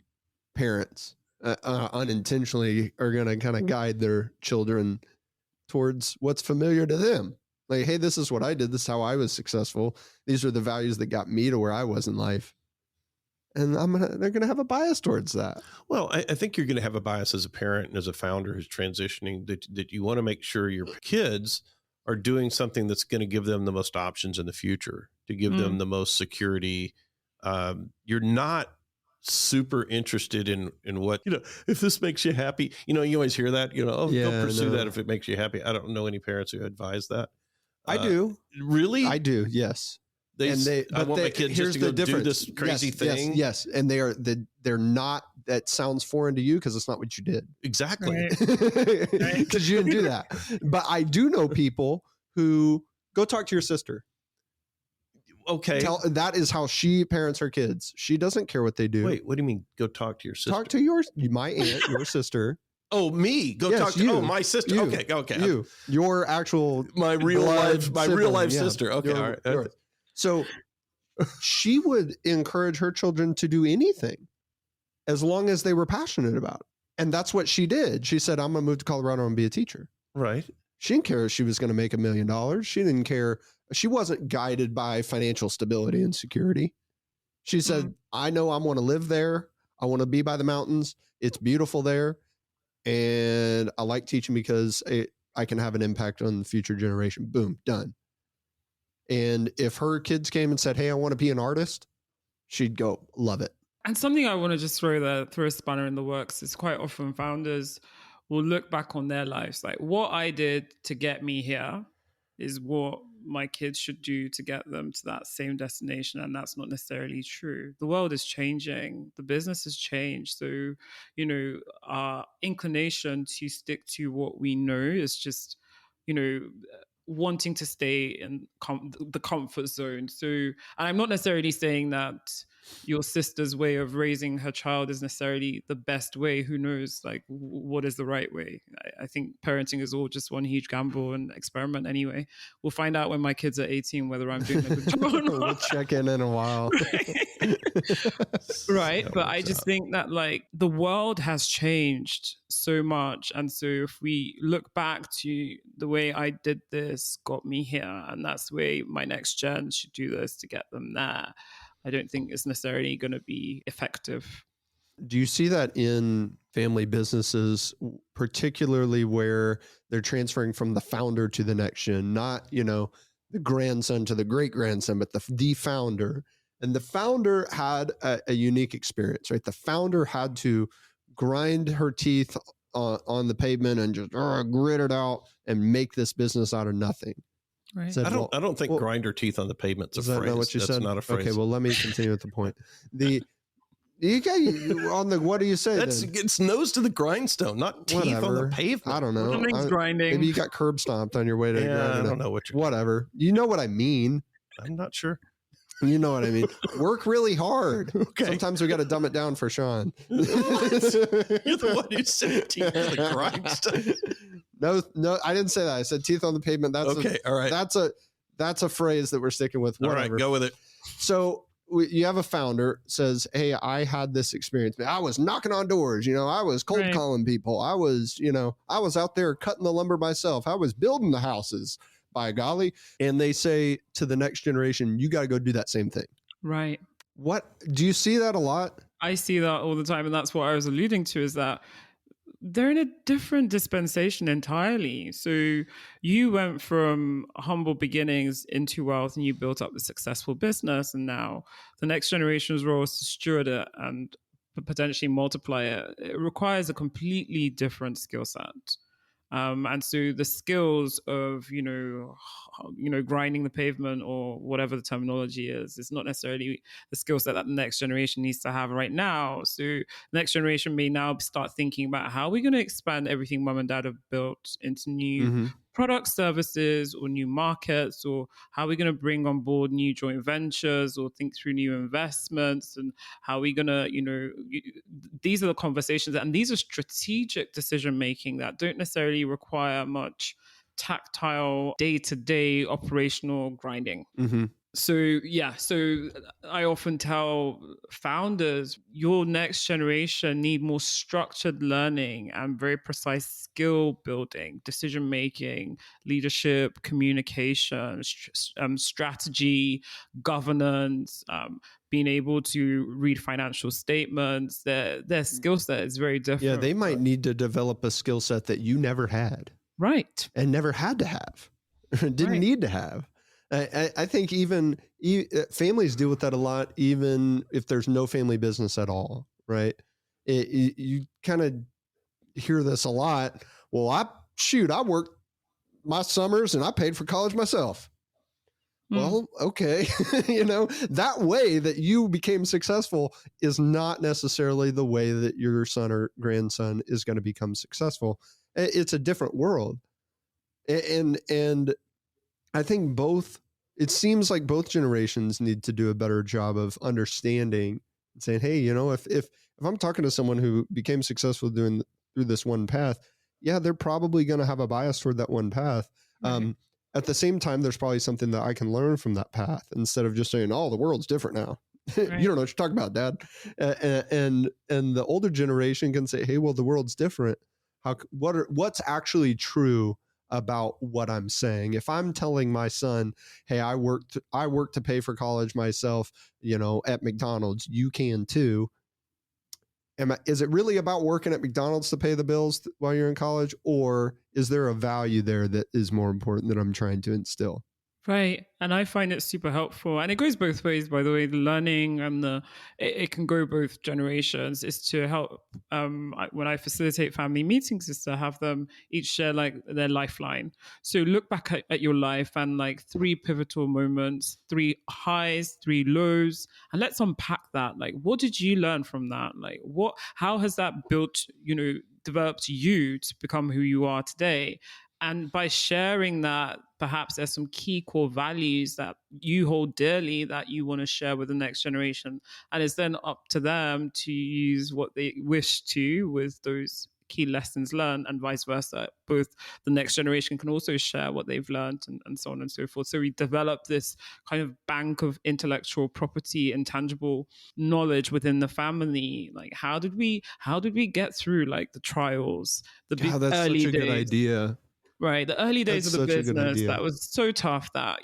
S3: parents unintentionally are going to kind of guide their children towards what's familiar to them. Like, hey, this is what I did. This is how I was successful. These are the values that got me to where I was in life. And they're going to have a bias towards that.
S2: Well, I think you're going to have a bias as a parent and as a founder who's transitioning, that you want to make sure your kids are doing something that's going to give them the most options in the future, to give them the most security. You're not super interested in what, if this makes you happy, you always hear that, go pursue that if it makes you happy. I don't know any parents who advise that.
S3: I do.
S2: Really?
S3: I do. Yes.
S2: I want my kids just to go do this crazy thing.
S3: Yes. And they're not, that sounds foreign to you because it's not what you did.
S2: Exactly.
S3: Because you didn't do that. But I do know people who go talk to your sister.
S2: Okay.
S3: That is how she parents her kids. She doesn't care what they do.
S2: Wait, what do you mean go talk to your sister?
S3: Talk to my aunt, your sister.
S2: Oh, me? Go talk to my sister. Okay.
S3: Your actual
S2: my real life sister. Okay, all right.
S3: So she would encourage her children to do anything as long as they were passionate about it. And that's what she did. She said, I'm going to move to Colorado and be a teacher.
S2: Right.
S3: She didn't care if she was going to make $1 million. She didn't care. She wasn't guided by financial stability and security. She said, I know I want to live there. I want to be by the mountains. It's beautiful there. And I like teaching because I can have an impact on the future generation. Boom, done. And if her kids came and said, hey, I want to be an artist, she'd go, love it.
S4: And something I want to just throw a spanner in the works is quite often founders will look back on their lives. Like, what I did to get me here is what my kids should do to get them to that same destination. And that's not necessarily true. The world is changing. The business has changed. So, our inclination to stick to what we know is just, wanting to stay in the comfort zone. So, and I'm not necessarily saying that your sister's way of raising her child is necessarily the best way. Who knows, like, what is the right way? I think parenting is all just one huge gamble and experiment anyway. We'll find out when my kids are 18 whether I'm doing a good job or not.
S3: We'll check in a while.
S4: Right. But I just think that, like, the world has changed so much. And so if we look back to the way I did this got me here, and that's the way my next gen should do this to get them there, I don't think it's necessarily going to be effective.
S3: Do you see that in family businesses, particularly where they're transferring from the founder to the next gen, not, the grandson to the great grandson, but the founder? And the founder had a unique experience, right? The founder had to grind her teeth on the pavement and just grit it out and make this business out of nothing.
S4: Right.
S3: Said,
S2: I don't think grind her teeth on the pavement's a phrase.
S3: Is that not what you
S2: That's
S3: said?
S2: Not a phrase.
S3: Okay, well, let me continue with the point. What do you say?
S2: It's nose to the grindstone, not teeth on the pavement.
S3: I don't know.
S4: Something's grinding.
S3: Maybe you got curb stomped on your way to.
S2: Yeah, I don't know what you're.
S3: Whatever. You know what I mean.
S2: I'm not sure.
S3: You know what I mean. Work really hard.
S2: Okay.
S3: Sometimes we got to dumb it down for Sean.
S2: What? You're the one who said teeth on the grindstone.
S3: No, I didn't say that. I said teeth on the pavement. That's
S2: okay. All right.
S3: That's a phrase that we're sticking with. Whatever.
S2: All right, go with it.
S3: So you have a founder says, hey, I had this experience. I was knocking on doors. I was cold calling people. I was out there cutting the lumber myself. I was building the houses, by golly. And they say to the next generation, you got to go do that same thing.
S4: Right.
S3: What do you see that a lot?
S4: I see that all the time. And that's what I was alluding to, is that they're in a different dispensation entirely. So you went from humble beginnings into wealth and you built up a successful business. And now the next generation's role is to steward it and potentially multiply it. It requires a completely different skill set. And so the skills of, grinding the pavement or whatever the terminology is not necessarily the skill set that the next generation needs to have right now. So the next generation may now start thinking about how we're going to expand everything mom and dad have built into new product, services, or new markets, or how are we going to bring on board new joint ventures or think through new investments, and how are we going to, these are the conversations, and these are strategic decision making that don't necessarily require much tactile day-to-day operational grinding.
S3: Mm-hmm.
S4: So I often tell founders, your next generation need more structured learning and very precise skill building, decision making, leadership, communication, strategy, governance, being able to read financial statements. Their skill set is very different.
S3: Yeah, they might need to develop a skill set that you never had.
S4: Right.
S3: And never had to have. Didn't need to have. I think even families deal with that a lot, even if there's no family business at all, right? You kind of hear this a lot. Well, I worked my summers and I paid for college myself. Well, okay. That way that you became successful is not necessarily the way that your son or grandson is going to become successful. It's a different world. And I think it seems like both generations need to do a better job of understanding and saying, hey, if I'm talking to someone who became successful through this one path, yeah, they're probably going to have a bias toward that one path. Right. At the same time, there's probably something that I can learn from that path instead of just saying, oh, the world's different now. Right. You don't know what you're talking about, Dad. And the older generation can say, hey, well, the world's different. What's actually true about what I'm saying? If I'm telling my son, hey, I work to pay for college myself, at McDonald's, you can too. Is it really about working at McDonald's to pay the bills while you're in college? Or is there a value there that is more important that I'm trying to instill?
S4: Right. And I find it super helpful. And it goes both ways, by the way. The learning and it can go both generations. Is to help, when I facilitate family meetings, is to have them each share like their lifeline. So look back at your life and like 3 pivotal moments, 3 highs, 3 lows. And let's unpack that. Like, what did you learn from that? Like, how has that built, developed you to become who you are today? And by sharing that, perhaps there's some key core values that you hold dearly that you want to share with the next generation. And it's then up to them to use what they wish to with those key lessons learned, and vice versa. Both the next generation can also share what they've learned, and so on and so forth. So we develop this kind of bank of intellectual property and tangible knowledge within the family. Like, how did we get through like the trials, the big
S3: that's
S4: early
S3: such a
S4: days?
S3: Good idea.
S4: Right. The early days of the business, that was so tough that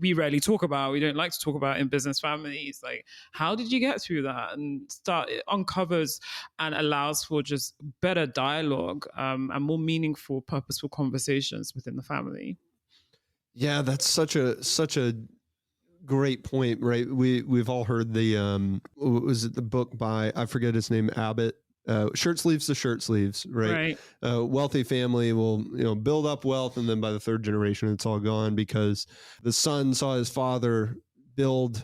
S4: we rarely talk about. We don't like to talk about in business families. Like, how did you get through that? And it uncovers and allows for just better dialogue and more meaningful, purposeful conversations within the family.
S3: Yeah, that's such a great point, right? We've all heard the was it the book by, I forget his name, Abbott. Shirt sleeves to shirt sleeves, right? Wealthy family will, build up wealth, and then by the 3rd generation, it's all gone because the son saw his father build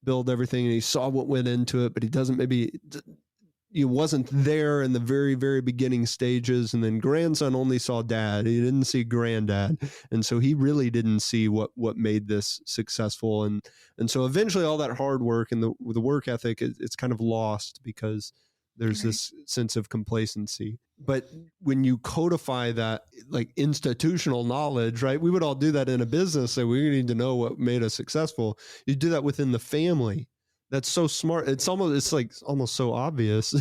S3: everything, and he saw what went into it, but he wasn't there in the very, very beginning stages. And then grandson only saw dad; he didn't see granddad, and so he really didn't see what made this successful. And so eventually, all that hard work and the work ethic, it's kind of lost because there's this sense of complacency. But when you codify that like institutional knowledge, right? We would all do that in a business. So we need to know what made us successful. You do that within the family. That's so smart. It's almost so obvious.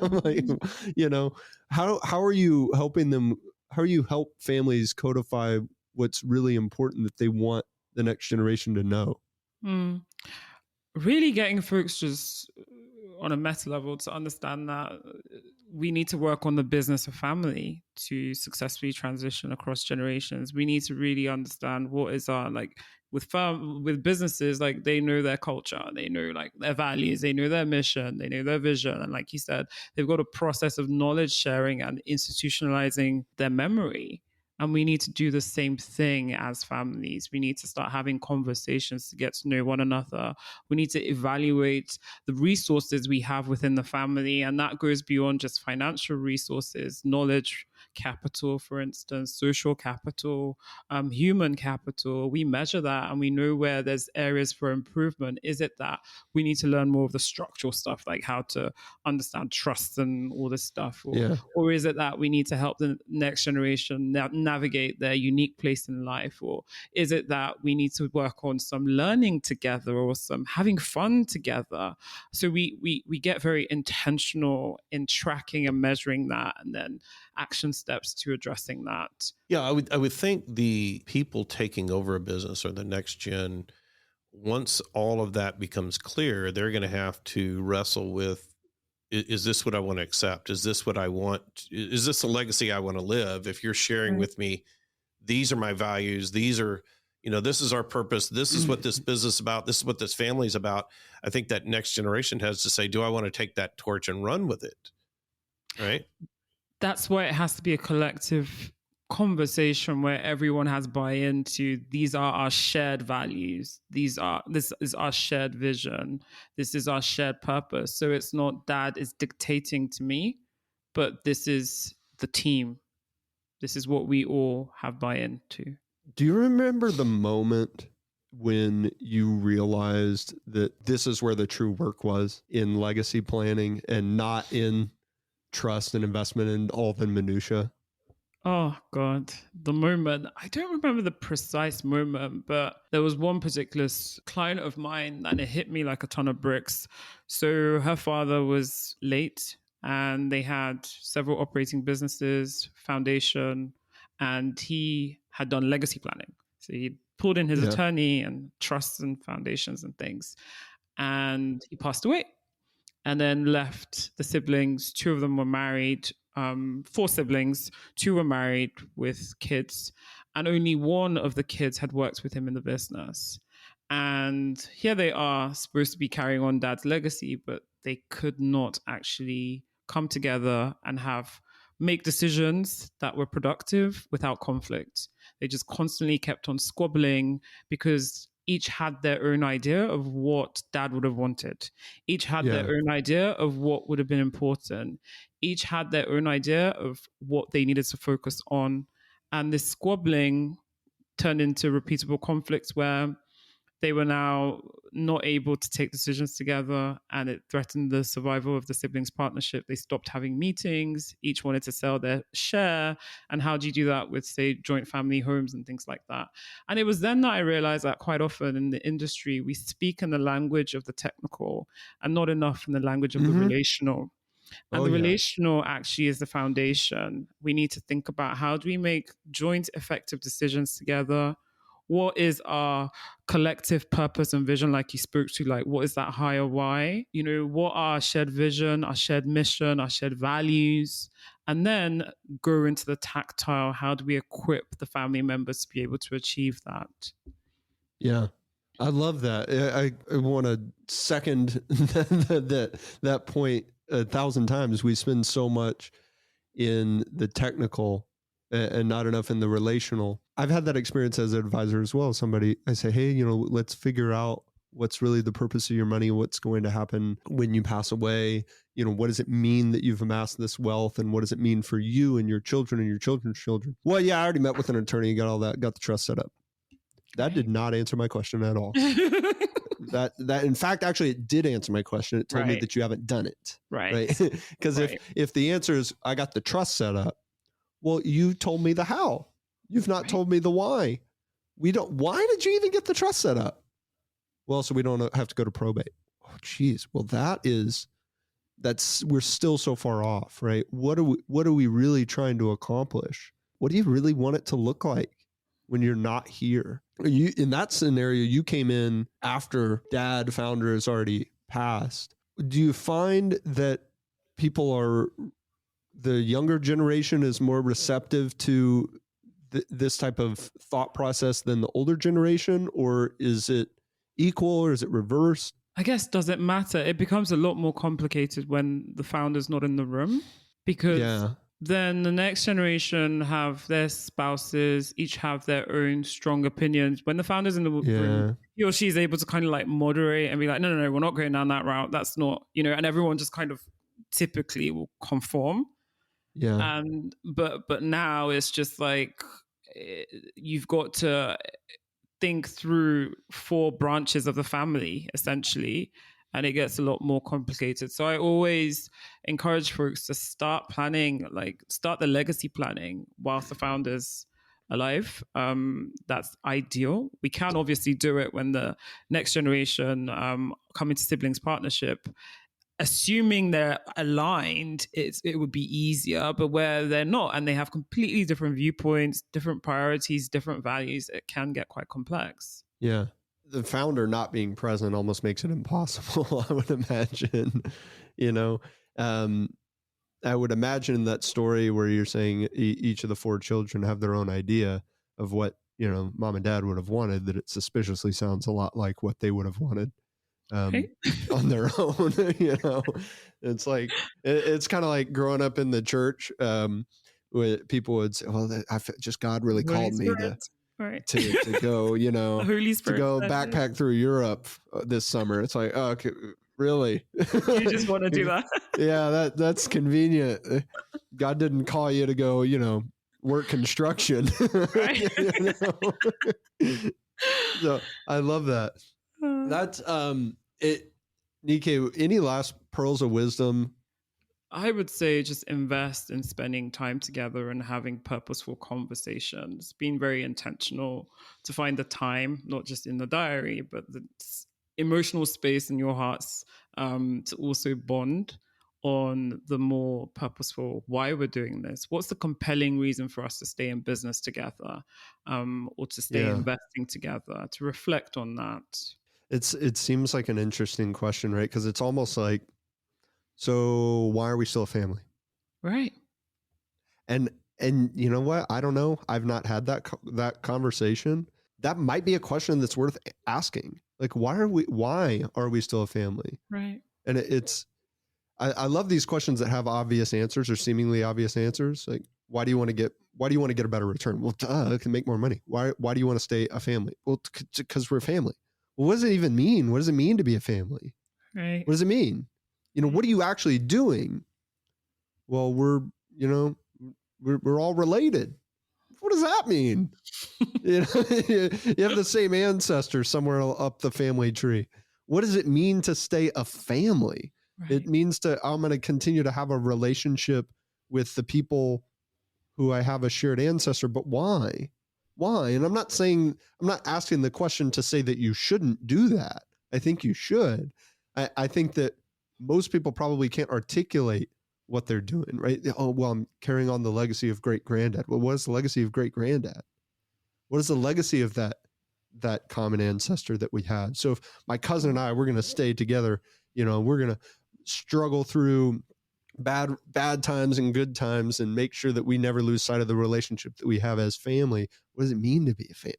S3: I'm like, how are you helping them? How do you help families codify what's really important that they want the next generation to know?
S4: Really getting folks just on a meta level to understand that we need to work on the business of family to successfully transition across generations. We need to really understand what is our, like, with businesses, like, they know their culture, they know like their values, they know their mission, they know their vision. And like you said, they've got a process of knowledge sharing and institutionalizing their memory. And we need to do the same thing as families. We need to start having conversations to get to know one another. We need to evaluate the resources we have within the family. And that goes beyond just financial resources, knowledge, capital, for instance, social capital, human capital. We measure that and we know where there's areas for improvement. Is it that we need to learn more of the structural stuff, like how to understand trust and all this stuff? Or is it that we need to help the next generation navigate their unique place in life? Or is it that we need to work on some learning together or some having fun together? So we get very intentional in tracking and measuring that, and then action steps to addressing that.
S2: Yeah, I would think the people taking over a business or the next gen, once all of that becomes clear, they're going to have to wrestle with, is this what I want to accept? Is this what I want? Is this a legacy I want to live? If you're sharing with me, these are my values, these are, this is our purpose, this is what this business is about, this is what this family is about. I think that next generation has to say, do I want to take that torch and run with it? Right?
S4: That's why it has to be a collective conversation where everyone has buy-in to, these are our shared values. This is our shared vision. This is our shared purpose. So it's not dad is dictating to me, but this is the team. This is what we all have buy-in to.
S3: Do you remember the moment when you realized that this is where the true work was, in legacy planning and not in trust and investment and all the minutia?
S4: Oh God, the moment. I don't remember the precise moment, but there was one particular client of mine and it hit me like a ton of bricks. So her father was late and they had several operating businesses, foundation, and he had done legacy planning. So he pulled in his attorney and trusts and foundations and things. And he passed away and then left the siblings. 2 of them were married, 4 siblings, 2 were married with kids. And only one of the kids had worked with him in the business. And here they are, supposed to be carrying on dad's legacy, but they could not actually come together and make decisions that were productive without conflict. They just constantly kept on squabbling because each had their own idea of what dad would have wanted. Each had their own idea of what would have been important. Each had their own idea of what they needed to focus on. And this squabbling turned into repeatable conflicts where they were now not able to take decisions together, and it threatened the survival of the siblings' partnership. They stopped having meetings. Each wanted to sell their share. And how do you do that with, say, joint family homes and things like that? And it was then that I realized that quite often in the industry, we speak in the language of the technical and not enough in the language of the relational. And the relational actually is the foundation. We need to think about, how do we make joint effective decisions together? What is our collective purpose and vision, like you spoke to? Like, what is that higher why? What are our shared vision, our shared mission, our shared values? And then go into the tactile. How do we equip the family members to be able to achieve that?
S3: Yeah, I love that. I want to second that point 1,000 times. We spend so much in the technical and not enough in the relational. I've had that experience as an advisor as well. I say, hey, let's figure out what's really the purpose of your money, what's going to happen when you pass away. What does it mean that you've amassed this wealth, and what does it mean for you and your children and your children's children? Well, yeah, I already met with an attorney, got all that, got the trust set up. That did not answer my question at all. That in fact, actually, it did answer my question. It told me that you haven't done it. Right. Because if the answer is, I got the trust set up, well, you told me the how. You've not told me the why. Why did you even get the trust set up? Well, so we don't have to go to probate. Oh, geez. Well, we're still so far off, right? What are we really trying to accomplish? What do you really want it to look like when you're not here? In that scenario, you came in after dad, founder, has already passed. Do you find that the younger generation is more receptive to this type of thought process than the older generation, or is it equal, or is it reversed?
S4: I guess, does it matter? It becomes a lot more complicated when the founder's not in the room, because then the next generation have their spouses, each have their own strong opinions. When the founder's in the room, he or she is able to kind of like moderate and be like, no, we're not going down that route. That's not, and everyone just kind of typically will conform.
S3: Yeah.
S4: And but now it's just like you've got to think through 4 branches of the family essentially, and it gets a lot more complicated. So I always encourage folks to start planning, like start the legacy planning whilst the founder's alive. That's ideal. We can obviously do it when the next generation come into siblings partnership. Assuming they're aligned, it would be easier, but where they're not and they have completely different viewpoints, different priorities, different values, it can get quite complex.
S3: Yeah. The founder not being present almost makes it impossible, I would imagine. I would imagine that story where you're saying each of the 4 children have their own idea of what, mom and dad would have wanted, that it suspiciously sounds a lot like what they would have wanted. On their own. It's like it's kind of like growing up in the church, where people would say, well, just God really called me to go,
S4: Holy Spirit,
S3: to go backpack through Europe this summer. It's like, oh, okay, really?
S4: You just want to do that?
S3: Yeah, that's convenient. God didn't call you to go, work construction. So I love that. That's it. Nikkei, any last pearls of wisdom?
S4: I would say just invest in spending time together and having purposeful conversations, being very intentional to find the time, not just in the diary, but the emotional space in your hearts, to also bond on the more purposeful why we're doing this. What's the compelling reason for us to stay in business together, or to stay investing together, to reflect on that.
S3: It seems like an interesting question, right? Because it's almost like, so why are we still a family?
S4: Right.
S3: And you know what? I don't know. I've not had that conversation. That might be a question that's worth asking. Like, why are we still a family?
S4: Right.
S3: And I love these questions that have obvious answers or seemingly obvious answers. Like, why do you want to get a better return? Well, it can make more money. Why do you want to stay a family? Well, because we're a family. Well, what does it even mean? What does it mean to be a family?
S4: Right.
S3: What does it mean? What are you actually doing? Well, we're all related. What does that mean? You have the same ancestor somewhere up the family tree. What does it mean to stay a family? Right. It means I'm going to continue to have a relationship with the people who I have a shared ancestor, but why? Why? And I'm not asking the question to say that you shouldn't do that. I think you should. I think that most people probably can't articulate what they're doing, right? Oh, well, I'm carrying on the legacy of great granddad. Well, what is the legacy of great granddad? What is the legacy of that common ancestor that we had? So if my cousin and I, we're going to stay together, we're going to struggle through bad times and good times and make sure that we never lose sight of the relationship that we have as family. What does it mean to be a family?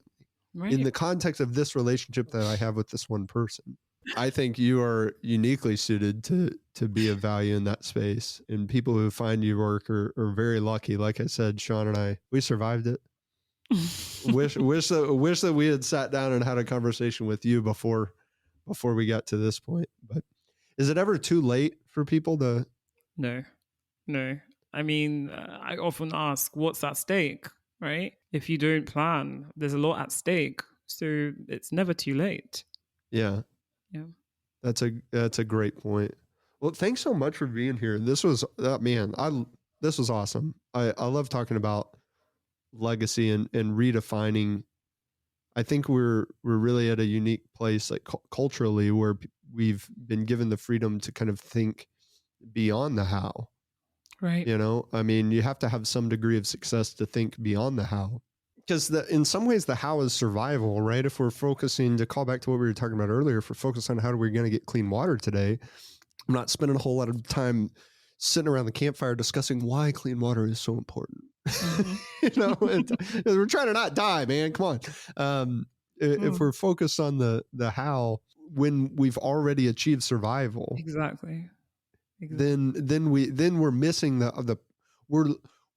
S3: Right. In the context of this relationship that I have with this one person, I think you are uniquely suited to be of value in that space. And people who find your work are very lucky. Like I said, Sean and I, we survived it. wish that we had sat down and had a conversation with you before we got to this point. But is it ever too late for people to?
S4: No. I mean, I often ask, what's at stake, right? If you don't plan, there's a lot at stake. So it's never too late.
S3: Yeah.
S4: Yeah.
S3: That's a great point. Well, thanks so much for being here. This was, this was awesome. I love talking about legacy and redefining. I think we're really at a unique place, like culturally, where we've been given the freedom to kind of think beyond the how.
S4: Right.
S3: I mean, you have to have some degree of success to think beyond the how. Because in some ways, the how is survival, right? If we're focusing, to call back to what we were talking about earlier, if we're focused on how are we going to get clean water today, I'm not spending a whole lot of time sitting around the campfire discussing why clean water is so important. Mm-hmm. We're trying to not die, man. Come on. If we're focused on the how, when we've already achieved survival,
S4: exactly.
S3: then we're missing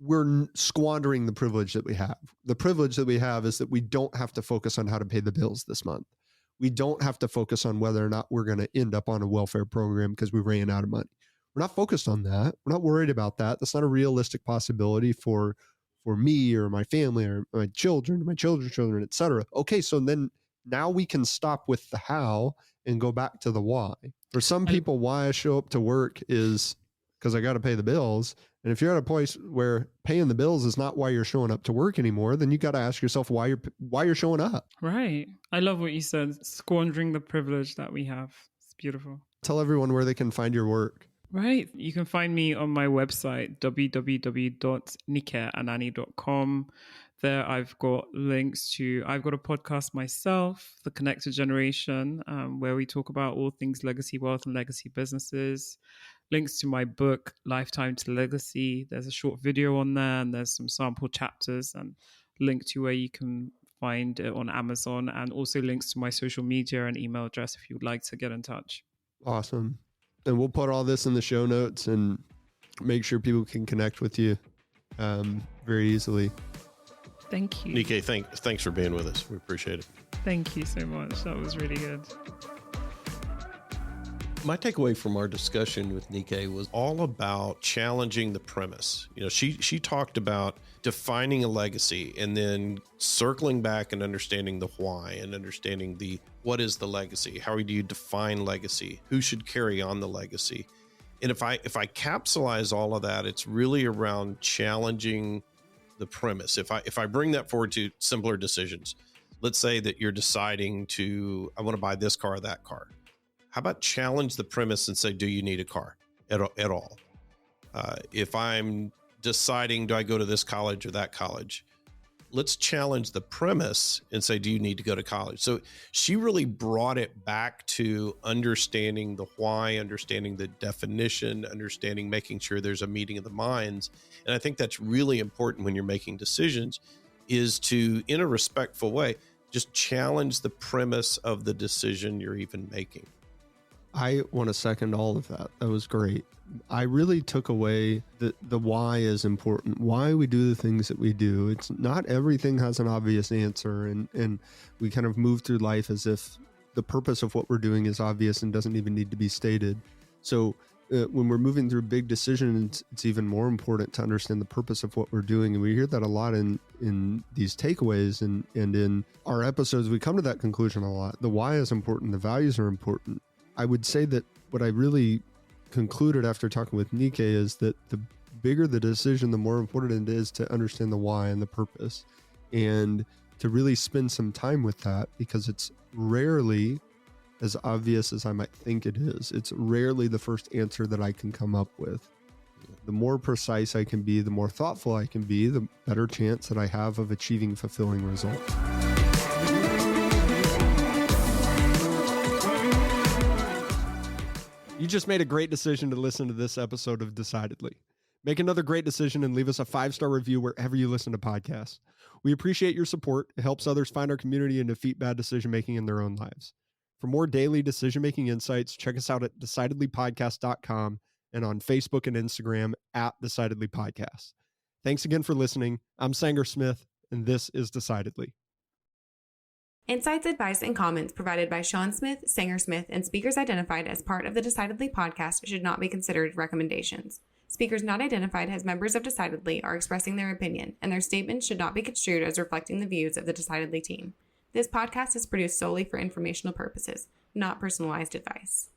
S3: we're squandering the privilege that we have. The privilege that we have is that we don't have to focus on how to pay the bills this month. We don't have to focus on whether or not we're going to end up on a welfare program because we ran out of money. We're not focused on that. We're not worried about that. That's not a realistic possibility for me or my family or my children's children, etc. Okay, so then now we can stop with the how and go back to the why. For some people, why I show up to work is because I got to pay the bills. And if you're at a place where paying the bills is not why you're showing up to work anymore, then you got to ask yourself why you're showing up.
S4: Right. I love what you said. Squandering the privilege that we have. It's beautiful.
S3: Tell everyone where they can find your work.
S4: Right. You can find me on my website, www.nikeanani.com. There I've got I've got a podcast myself, The Connected Generation, where we talk about all things legacy wealth and legacy businesses. Links to my book, Lifetime to Legacy. There's a short video on there, and there's some sample chapters, and link to where you can find it on Amazon, and also links to my social media and email address if you would like to get in touch.
S3: Awesome. And we'll put all this in the show notes and make sure people can connect with you very easily.
S4: Thank you.
S2: Nike, thanks for being with us. We appreciate it.
S4: Thank you so much. That was really good.
S2: My takeaway from our discussion with Nike was all about challenging the premise. You know, she talked about defining a legacy and then circling back and understanding the why and understanding what is the legacy? How do you define legacy? Who should carry on the legacy? And if I capsulize all of that, it's really around challenging the premise. If I bring that forward to simpler decisions, let's say that you're deciding I want to buy this car or that car. How about challenge the premise and say, do you need a car at all? If I'm deciding, do I go to this college or that college? Let's challenge the premise and say, do you need to go to college? So she really brought it back to understanding the why, understanding the definition, making sure there's a meeting of the minds. And I think that's really important when you're making decisions, is to, in a respectful way, just challenge the premise of the decision you're even making.
S3: I want to second all of that. That was great. I really took away the why is important. Why we do the things that we do. It's not everything has an obvious answer, and we kind of move through life as if the purpose of what we're doing is obvious and doesn't even need to be stated. So when we're moving through big decisions, it's even more important to understand the purpose of what we're doing. And we hear that a lot in these takeaways and in our episodes. We come to that conclusion a lot. The why is important. The values are important. I would say that what I really concluded after talking with Nike is that the bigger the decision, the more important it is to understand the why and the purpose, and to really spend some time with that, because it's rarely as obvious as I might think it is. It's rarely the first answer that I can come up with. The more precise I can be, the more thoughtful I can be, the better chance that I have of achieving fulfilling results. You just made a great decision to listen to this episode of Decidedly. Make another great decision and leave us a 5-star review wherever you listen to podcasts. We appreciate your support. It helps others find our community and defeat bad decision-making in their own lives. For more daily decision-making insights, check us out at decidedlypodcast.com and on Facebook and Instagram at Decidedly Podcast. Thanks again for listening. I'm Sanger Smith, and this is Decidedly.
S1: Insights, advice, and comments provided by Sean Smith, Sanger Smith, and speakers identified as part of the Decidedly podcast should not be considered recommendations. Speakers not identified as members of Decidedly are expressing their opinion, and their statements should not be construed as reflecting the views of the Decidedly team. This podcast is produced solely for informational purposes, not personalized advice.